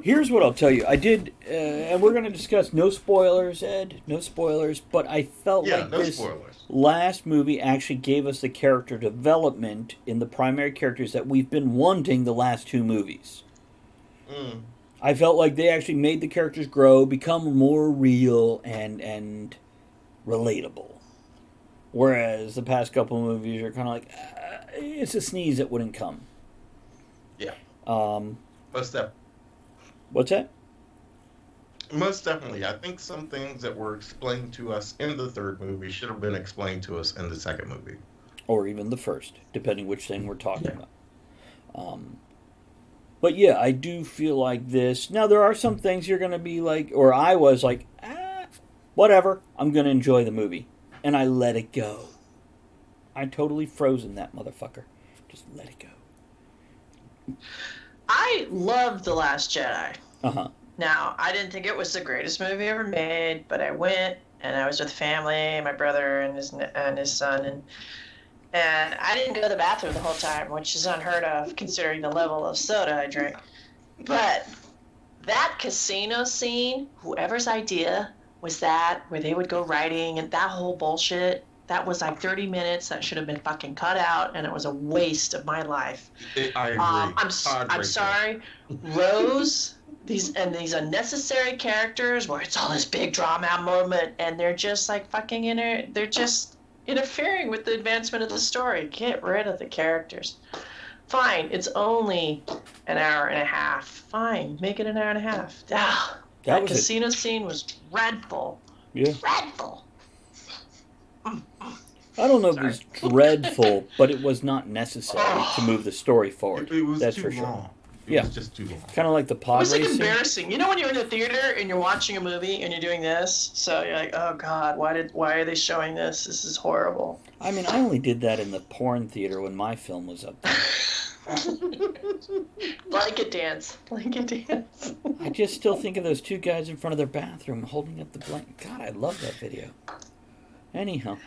Here's what I'll tell you. I did, and we're going to discuss no spoilers, Ed. No spoilers. But I felt like this spoilers. Last movie actually gave us the character development in the primary characters that we've been wanting the last two movies. I felt like they actually made the characters grow, become more real and relatable. Whereas the past couple of movies are kind of like, it's a sneeze that wouldn't come. Yeah. Most definitely. What's that? Most definitely. I think some things that were explained to us in the third movie should have been explained to us in the second movie. Or even the first, depending which thing we're talking about. But yeah, I do feel like this. Now, there are some things you're going to be like, or I was like, whatever, I'm going to enjoy the movie. And I let it go. I totally frozen that motherfucker. Just let it go. I loved The Last Jedi. Now, I didn't think it was the greatest movie ever made, but I went and I was with family, my brother and his son, and I didn't go to the bathroom the whole time, which is unheard of considering the level of soda I drank. But that casino scene, whoever's idea was that, where they would go riding and that whole bullshit, that was like 30 minutes that should have been fucking cut out, and it was a waste of my life. I agree. I'm sorry, Rose. These unnecessary characters where it's all this big drama moment, and they're just like fucking they're just interfering with the advancement of the story. Get rid of the characters. Fine, it's only an hour and a half. Fine, make it an hour and a half. Ah, that casino scene was dreadful. Yeah. Dreadful. I don't know if it was dreadful, but it was not necessary to move the story forward. It was That's too for sure. long. It Yeah. was just too long. Kind of like the It pod was like racing. embarrassing. You know when you're in the theater and you're watching a movie and you're doing this, so you're like, oh god, why are they showing this? This is horrible. I mean, I only did that in the porn theater when my film was up there. Blanket dance. I just still think of those two guys in front of their bathroom holding up the blanket. God, I love that video. Anyhow.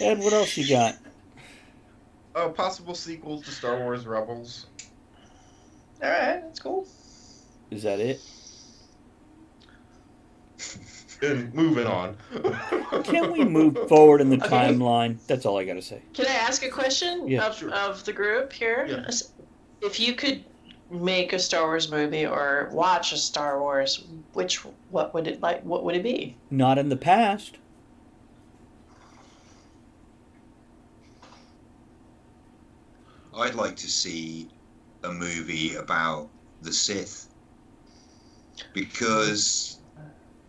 Ed, what else you got? Possible sequels to Star Wars Rebels. All right, that's cool. Is that it? And moving on. Can we move forward in the Okay. timeline? That's all I gotta say. Can I ask a question Yeah, of, sure. of the group here? Yeah. If you could make a Star Wars movie or watch a Star Wars, what would it be? Not in the past. I'd like to see a movie about the Sith, because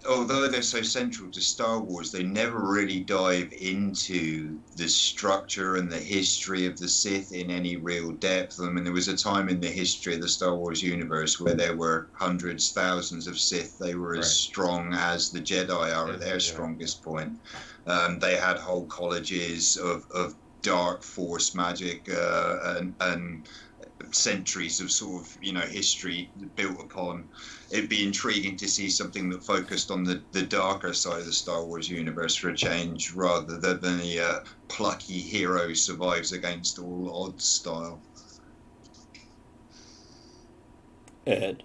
although they're so central to Star Wars, they never really dive into the structure and the history of the Sith in any real depth. I mean, there was a time in the history of the Star Wars universe where there were hundreds, thousands of Sith. They were as strong as the Jedi are at their strongest point. They had whole colleges of dark force magic and centuries of sort of history built upon. It'd be intriguing to see something that focused on the darker side of the Star Wars universe for a change, rather than the plucky hero survives against all odds style. Ed.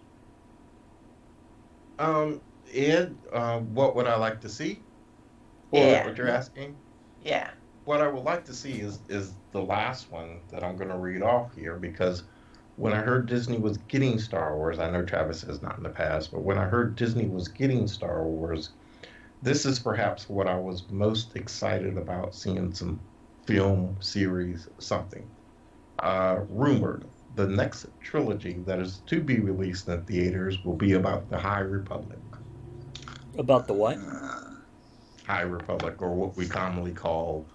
Ed, what would I like to see? Yeah. What you're asking? Yeah. What I would like to see is the last one that I'm going to read off here, because when I heard Disney was getting Star Wars, I know Travis says not in the past, but when I heard Disney was getting Star Wars, this is perhaps what I was most excited about seeing, some film series, something. Rumored, the next trilogy that is to be released in theaters will be about the High Republic. About the what? High Republic, or what we commonly call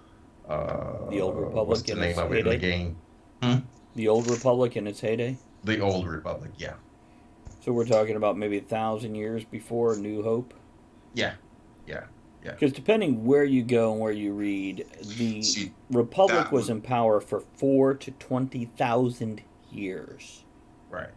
The Old Republic what's the in name its of it in the heyday? game? The Old Republic in its heyday? The Old Republic, yeah. So we're talking about maybe 1,000 years before A New Hope? Yeah. Because depending where you go and where you read, the Republic was in power for 4,000 to 20,000 years. Right.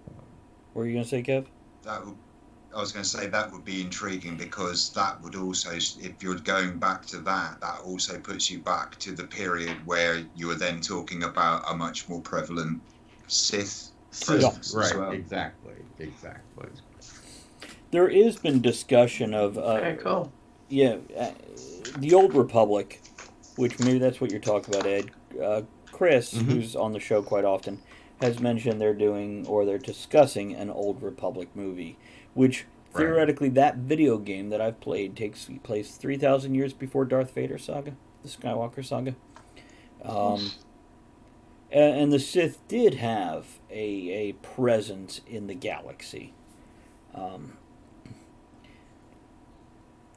What were you going to say, Kev? I was going to say that would be intriguing, because that would also, if you're going back to that also puts you back to the period where you were then talking about a much more prevalent Sith presence as Right, well. exactly. There has been discussion of... Very cool. Yeah, the Old Republic, which maybe that's what you're talking about, Ed. Chris, who's on the show quite often, has mentioned they're discussing an Old Republic movie, which theoretically that video game that I've played takes place 3,000 years before Darth Vader saga, the Skywalker saga. And the Sith did have a presence in the galaxy.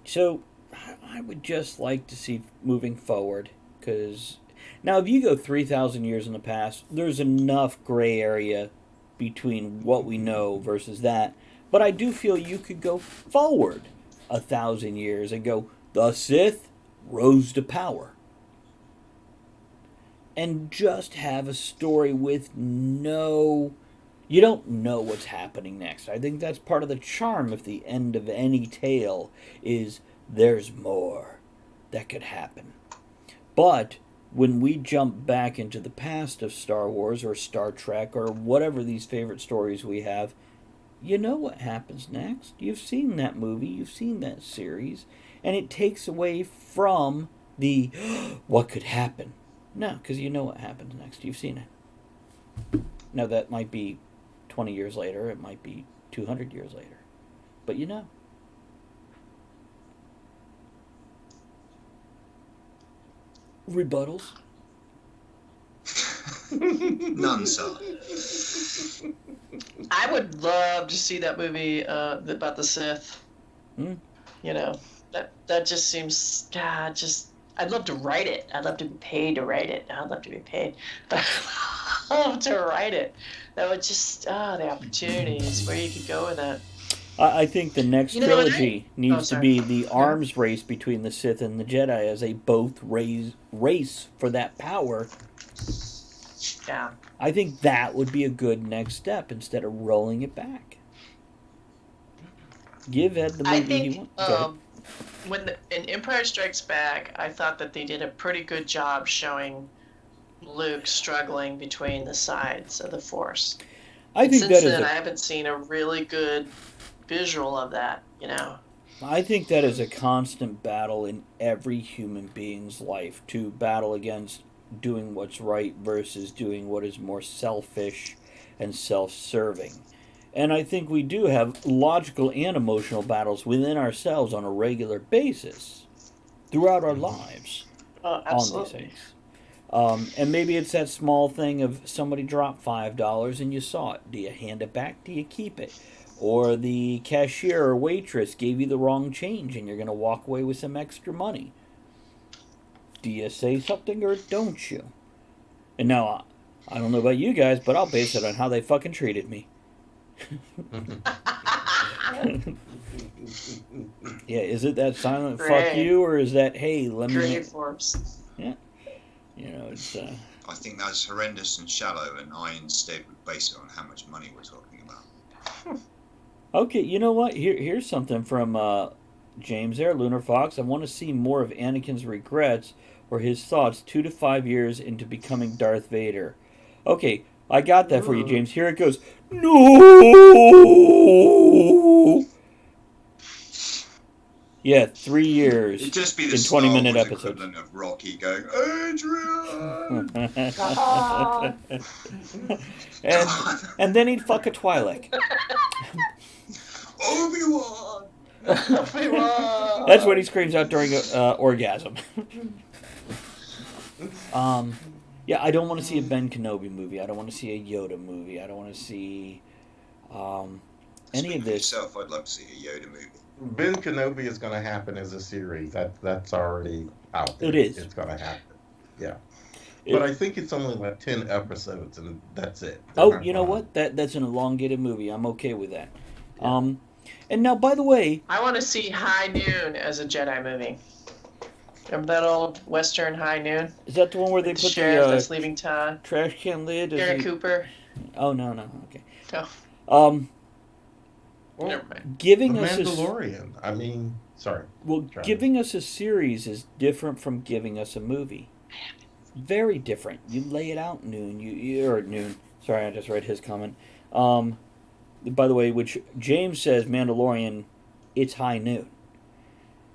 So I would just like to see moving forward, because now if you go 3,000 years in the past, there's enough gray area between what we know versus that. But I do feel you could go forward 1,000 years and go, the Sith rose to power. And just have a story with no You don't know what's happening next. I think that's part of the charm of the end of any tale is there's more that could happen. But when we jump back into the past of Star Wars or Star Trek or whatever these favorite stories we have, you know what happens next. You've seen that movie, you've seen that series, and it takes away from the what could happen. No, because you know what happens next. You've seen it. Now, that might be 20 years later, it might be 200 years later, but you know. Rebuttals? None, sir. I would love to see that movie about the Sith. Hmm? You know, that just seems, God, just, I'd love to write it. I'd love to be paid to write it. I'd love to be paid, but I'd love to write it. That would just, the opportunities, where you could go with that. I think the next You know what, trilogy needs to sorry. be the arms race between the Sith and the Jedi as they both race for that power. Yeah. I think that would be a good next step instead of rolling it back. Give Ed the movie I he think wants. in Empire Strikes Back, I thought that they did a pretty good job showing Luke struggling between the sides of the Force. I think Since that is then, I a, haven't seen a really good visual of that, you know. I think that is a constant battle in every human being's life to battle against doing what's right versus doing what is more selfish and self-serving. And I think we do have logical and emotional battles within ourselves on a regular basis throughout our lives on these Absolutely. things. And maybe it's that small thing of somebody dropped $5 and you saw it. Do you hand it back? Do you keep it? Or the cashier or waitress gave you the wrong change and you're going to walk away with some extra money. Do you say something or don't you? And now, I don't know about you guys, but I'll base it on how they fucking treated me. Yeah, is it that silent fuck Great. you or is that, hey, let me... Great Force. Yeah. You know, it's... I think that's horrendous and shallow, and I instead would base it on how much money we're talking about. Okay, you know what? Here's something from James there, Lunar Fox. I want to see more of Anakin's regrets or his thoughts 2 to 5 years into becoming Darth Vader. Okay, I got that for you, James. Here it goes. No! Yeah, 3 years It'd just be the in Star 20-minute Wars episodes. equivalent of Rocky going, Adrian! and then he'd fuck a Twi'lek. Obi-Wan! That's what he screams out during orgasm. Yeah, I don't want to see a Ben Kenobi movie. I don't want to see a Yoda movie. I don't want to see any of this. Yourself, I'd love to see a Yoda movie. Ben Kenobi is going to happen as a series. That's already out there. It is. It's going to happen. Yeah. But I think it's only like 10 episodes, and that's it. They're Oh, not you know gonna- what? That's an elongated movie. I'm okay with that. And now, by the way, I want to see High Noon as a Jedi movie. Remember that old Western High Noon? is that the one where they The put sheriff the that's leaving town. trash can lid? as Gary he- Cooper. Oh, no, okay. Oh, Well, never mind. Giving The us a, Mandalorian. I mean, sorry. well, Try giving us a series is different from giving us a movie. Very different. You lay it out noon. Or noon. Sorry, I just read his comment. By the way, which James says Mandalorian, it's high noon.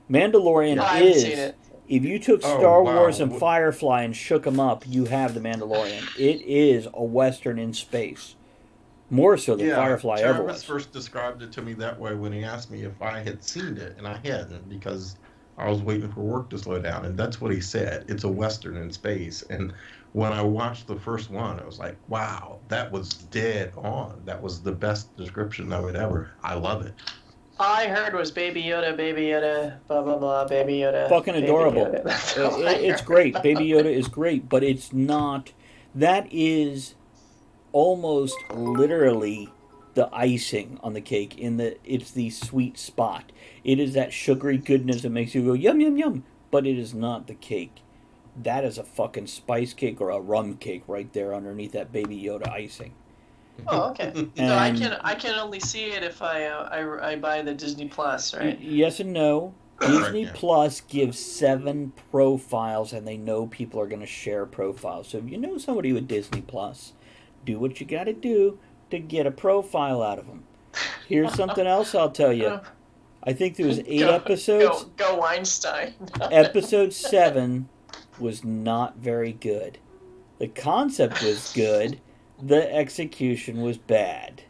Mandalorian I haven't is. seen it. If you took Oh, Star wow. Wars and Firefly and shook them up, you have the Mandalorian. It is a Western in space. More so than Firefly ever Travis was. first described it to me that way when he asked me if I had seen it, and I hadn't because I was waiting for work to slow down, and that's what he said. It's a Western in space. And when I watched the first one, I was like, wow, that was dead on. That was the best description of it ever. I love it. All I heard was Baby Yoda, blah, blah, blah, Baby Yoda. Fucking Baby adorable. Yoda. That's all I It's heard. great. Baby Yoda is great, but it's not. That is almost literally the icing on the cake. It's the sweet spot. It is that sugary goodness that makes you go yum yum yum. But it is not the cake. That is a fucking spice cake or a rum cake right there underneath that Baby Yoda icing. Oh, okay. So And I can only see it if I buy the Disney Plus, right? yes and no. That's right, Disney yeah. Plus gives 7 profiles, and they know people are going to share profiles. So if you know somebody with Disney Plus, do what you got to do to get a profile out of them. Here's something else I'll tell you. I think there was 8 episodes. Go Weinstein. Episode 7 was not very good. The concept was good. The execution was bad.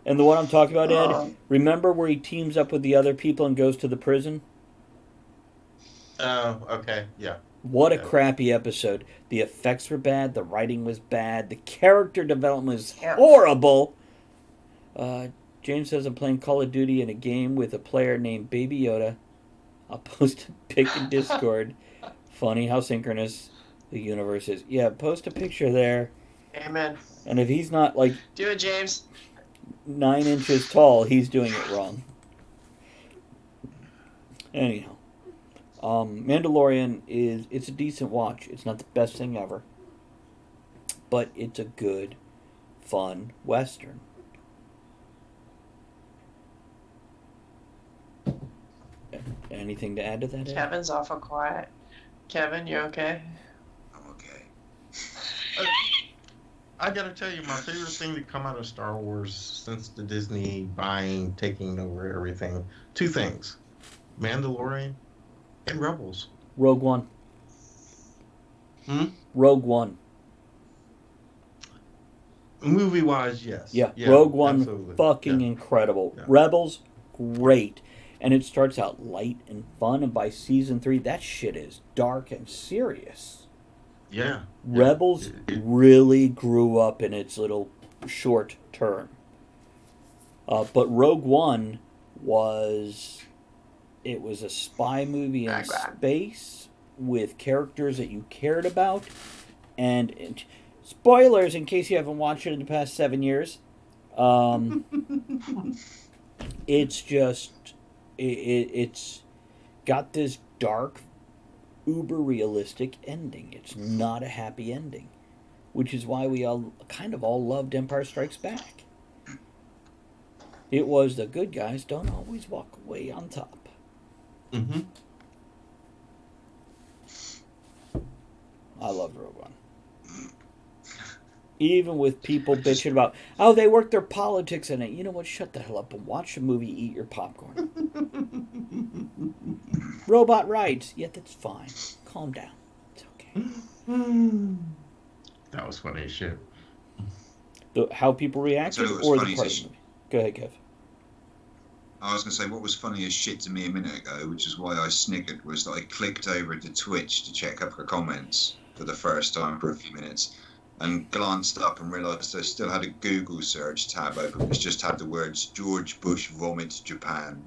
And the one I'm talking about, Ed, Oh. remember where he teams up with the other people and goes to the prison? Oh, okay, yeah. What a Yeah. crappy episode. The effects were bad, the writing was bad, the character development was Yeah. horrible. James says I'm playing Call of Duty in a game with a player named Baby Yoda. I'll post a pic in Discord. Funny how synchronous the universe is. Yeah, post a picture there. Amen. And if he's not like Do it, James. 9 inches tall, he's doing it wrong. Anyhow, Mandalorian it's a decent watch. It's not the best thing ever, but it's a good, fun Western. Anything to add to that, Ed? Kevin's awful quiet. Kevin, you okay? I'm okay. I gotta tell you, my favorite thing to come out of Star Wars since the Disney buying, taking over everything, 2 things: Mandalorian and Rebels. Rogue One. Hmm? Rogue One. Movie-wise, yes. Yeah, Rogue One, absolutely. fucking Yeah. incredible. Yeah. Rebels, great. And it starts out light and fun, and by season 3, that shit is dark and serious. Yeah. Rebels really grew up in its little short term. But Rogue One it was a spy movie in Background. space with characters that you cared about. And spoilers in case you haven't watched it in the past 7 years. It's just, it's got this dark, uber realistic ending. It's not a happy ending, which is why we all loved Empire Strikes Back. It was the good guys don't always walk away on top. Mm-hmm. I love Rogue One. Even with people bitching about, oh, they work their politics in it. You know what? Shut the hell up and watch the movie, eat your popcorn. Robot rides. Yeah, that's fine. Calm down. It's okay. That was funny as shit. How people reacted So it was or the funny part as of the movie? Go ahead, Kev. I was going to say what was funny as shit to me a minute ago, which is why I sniggered, was that I clicked over to Twitch to check up her comments for the first time for a few minutes and glanced up and realised I still had a Google search tab open which just had the words George Bush vomits Japan.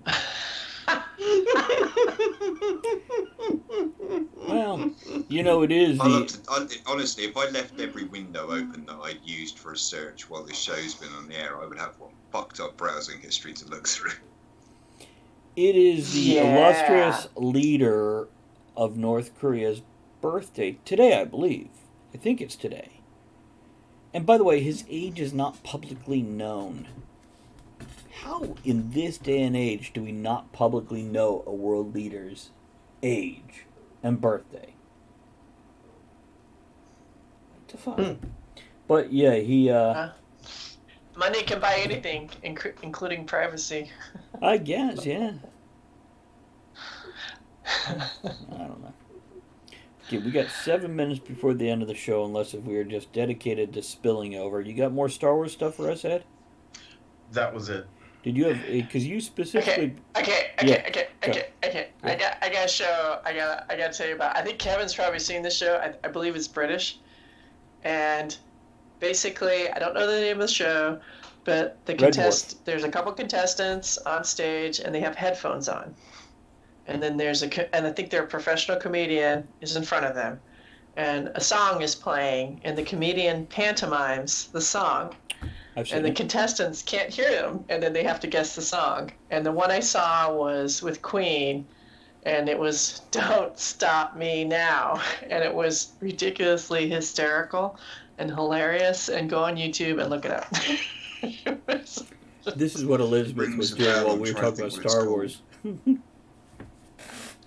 Well, you know, it is Honestly, if I left every window open that I'd used for a search while this show's been on the air, I would have one fucked up browsing history to look through. It is the Yeah. illustrious leader of North Korea's birthday today, I believe. I think it's today. And by the way, his age is not publicly known. How in this day and age do we not publicly know a world leader's age and birthday? What the fuck? But yeah, he Money can buy anything, including privacy. I guess, yeah. I don't know. Okay, we got 7 minutes before the end of the show, unless if we are just dedicated to spilling over. You got more Star Wars stuff for us, Ed? That was it. Did you have? Because you specifically. Okay. Yeah, I got show. I got to tell you about. I think Kevin's probably seen this show. I believe it's British, and basically, I don't know the name of the show, but there's a couple contestants on stage, and they have headphones on, and then and I think their professional comedian is in front of them, and a song is playing, and the comedian pantomimes the song. And the contestants can't hear them, and then they have to guess the song. And the one I saw was with Queen, and it was "Don't Stop Me Now," and it was ridiculously hysterical. and hilarious, and go on YouTube and look it up. This is what Elizabeth was doing while we were talking about Star Wars.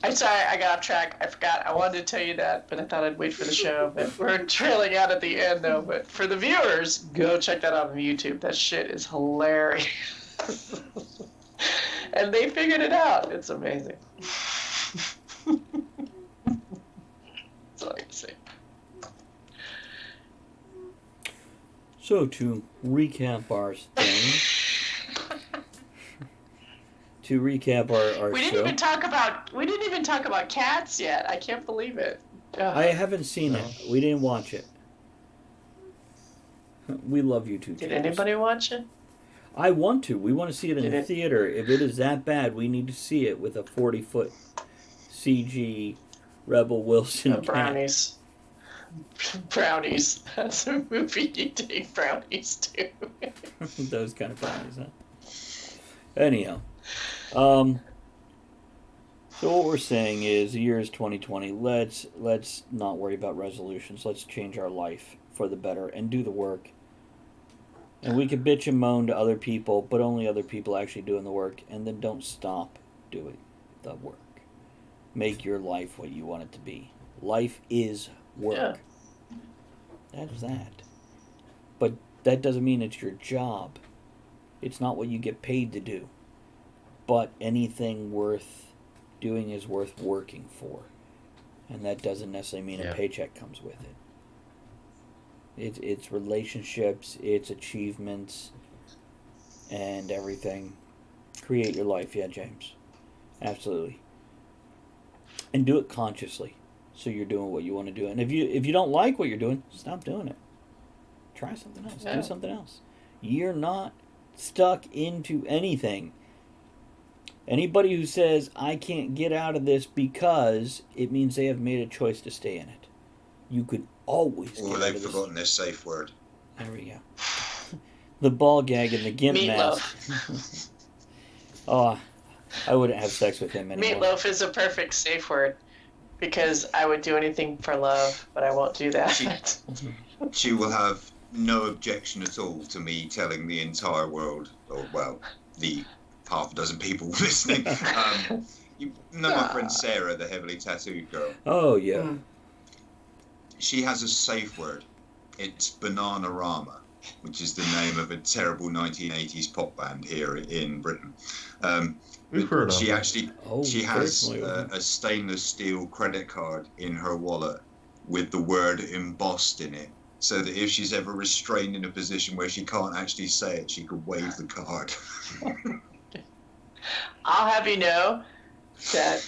I'm sorry, I got off track. I forgot. I wanted to tell you that, but I thought I'd wait for the show. But we're trailing out at the end, though. But for the viewers, go check that out on YouTube. That shit is hilarious. And they figured it out. It's amazing. That's all I can say. So to recap our thing, to recap our We show. didn't even talk about Cats yet. I can't believe it. Ugh. I haven't seen it. We didn't watch it. We love you too. Did James. anybody watch it? I want to. We want to see it in Did the it? theater. If it is that bad, we need to see it with a 40-foot CG Rebel Wilson cat. Brownies. Brownies. That's a movie you take brownies to. Those kind of brownies, huh? Anyhow, so what we're saying is the year is 2020. Let's not worry about resolutions. Let's change our life for the better and do the work. And we can bitch and moan to other people, but only other people actually doing the work. And then don't stop doing the work. Make your life what you want it to be. Life is work. Yeah. That's that. But that doesn't mean it's your job. It's not what you get paid to do. But anything worth doing is worth working for. And that doesn't necessarily mean a paycheck comes with it. It's relationships, it's achievements, and everything. Create your life, yeah, James. Absolutely. And do it consciously. So you're doing what you want to do. And if you don't like what you're doing, stop doing it. Try something else. Yeah. Do something else. You're not stuck into anything. Anybody who says, I can't get out of this because, it means they have made a choice to stay in it. You could always get Or out they've of this. forgotten their safe word. There we go. The ball gag and the gimp mask. Oh, I wouldn't have sex with him anymore. Meatloaf is a perfect safe word because I would do anything for love, but I won't do that. She will have no objection at all to me telling the entire world, or well, the half a dozen people listening. You know my friend Sarah, the heavily tattooed girl. Oh, yeah. She has a safe word. It's Bananarama, which is the name of a terrible 1980s pop band here in Britain. We've heard of she it. actually she has a stainless steel credit card in her wallet with the word embossed in it, so that if she's ever restrained in a position where she can't actually say it, she could wave the card. I'll have you know that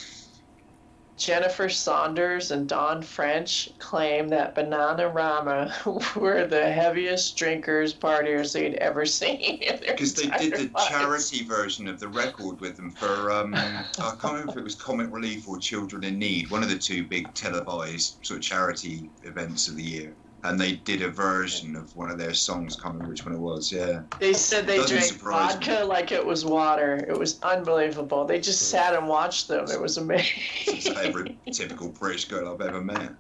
Jennifer Saunders and Dawn French claim that Bananarama were the heaviest drinkers, partiers they'd ever seen in their Because they did the entire lives. charity version of the record with them for, I can't remember if it was Comic Relief or Children in Need, one of the two big televised sort of charity events of the year. And they did a version of one of their songs, can't remember which one it was, yeah. They said they Doesn't drank surprise vodka like it was water. It was unbelievable. They just sat and watched them. It was amazing. It's every typical British girl I've ever met.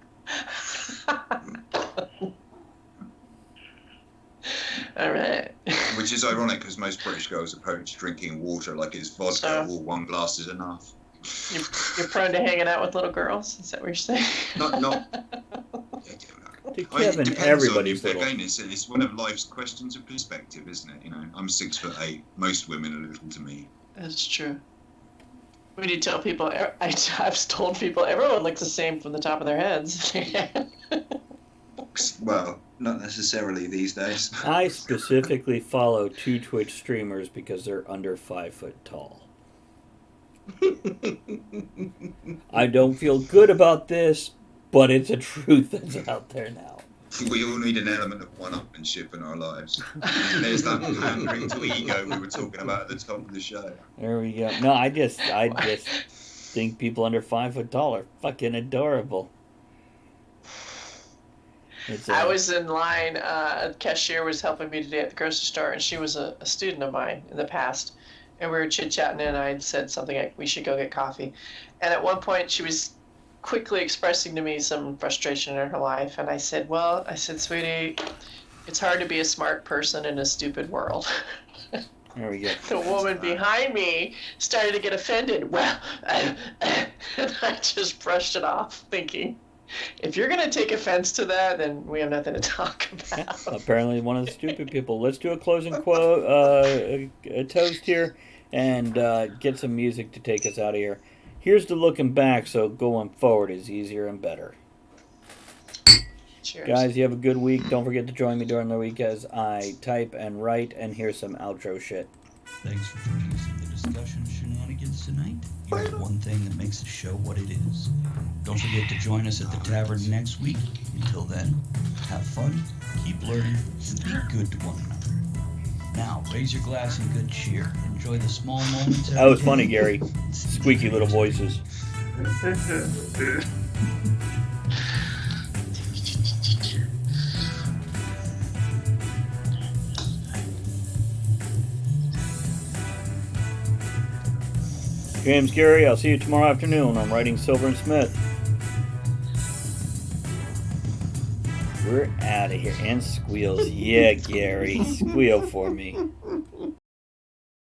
All right. Which is ironic because most British girls approach drinking water like it's vodka or one glass is enough. You're prone to hanging out with little girls? Is that what you're saying? Not. To I mean, it Kevin, depends everybody's on, little. again, it's one of life's questions of perspective, isn't it? You know, I'm 6'8". Most women are little to me. That's true. We need to tell people, I've told people everyone looks the same from the top of their heads. Well, not necessarily these days. I specifically follow 2 Twitch streamers because they're under 5 foot tall. I don't feel good about this, but it's a truth that's out there now. We all need an element of one-upmanship in our lives. There's that pandering to ego we were talking about at the top of the show. There we go. No, I just think people under 5 foot tall are fucking adorable. I was in line, a cashier was helping me today at the grocery store, and she was a student of mine in the past. And we were chit-chatting, and I said something like, we should go get coffee. And at one point, she was quickly expressing to me some frustration in her life, and I said, sweetie, it's hard to be a smart person in a stupid world. There we go. The woman behind me started to get offended. Well, and I just brushed it off, thinking, if you're going to take offense to that, then we have nothing to talk about. Apparently one of the stupid people. Let's do a closing quote, a toast here, and get some music to take us out of here. Here's to looking back, so going forward is easier and better. Cheers. Guys, you have a good week. Don't forget to join me during the week as I type and write, and here's some outro shit. Thanks for joining us in the discussion shenanigans tonight. Here's one thing that makes the show what it is. Don't forget to join us at the Tavern next week. Until then, have fun, keep learning, and be good to one another. Now, raise your glass in good cheer. Enjoy the small moments. That was funny, Gary. Squeaky little voices. James Gary, I'll see you tomorrow afternoon. I'm writing Silver and Smith. We're out of here. And squeals. Yeah, Gary. Squeal for me.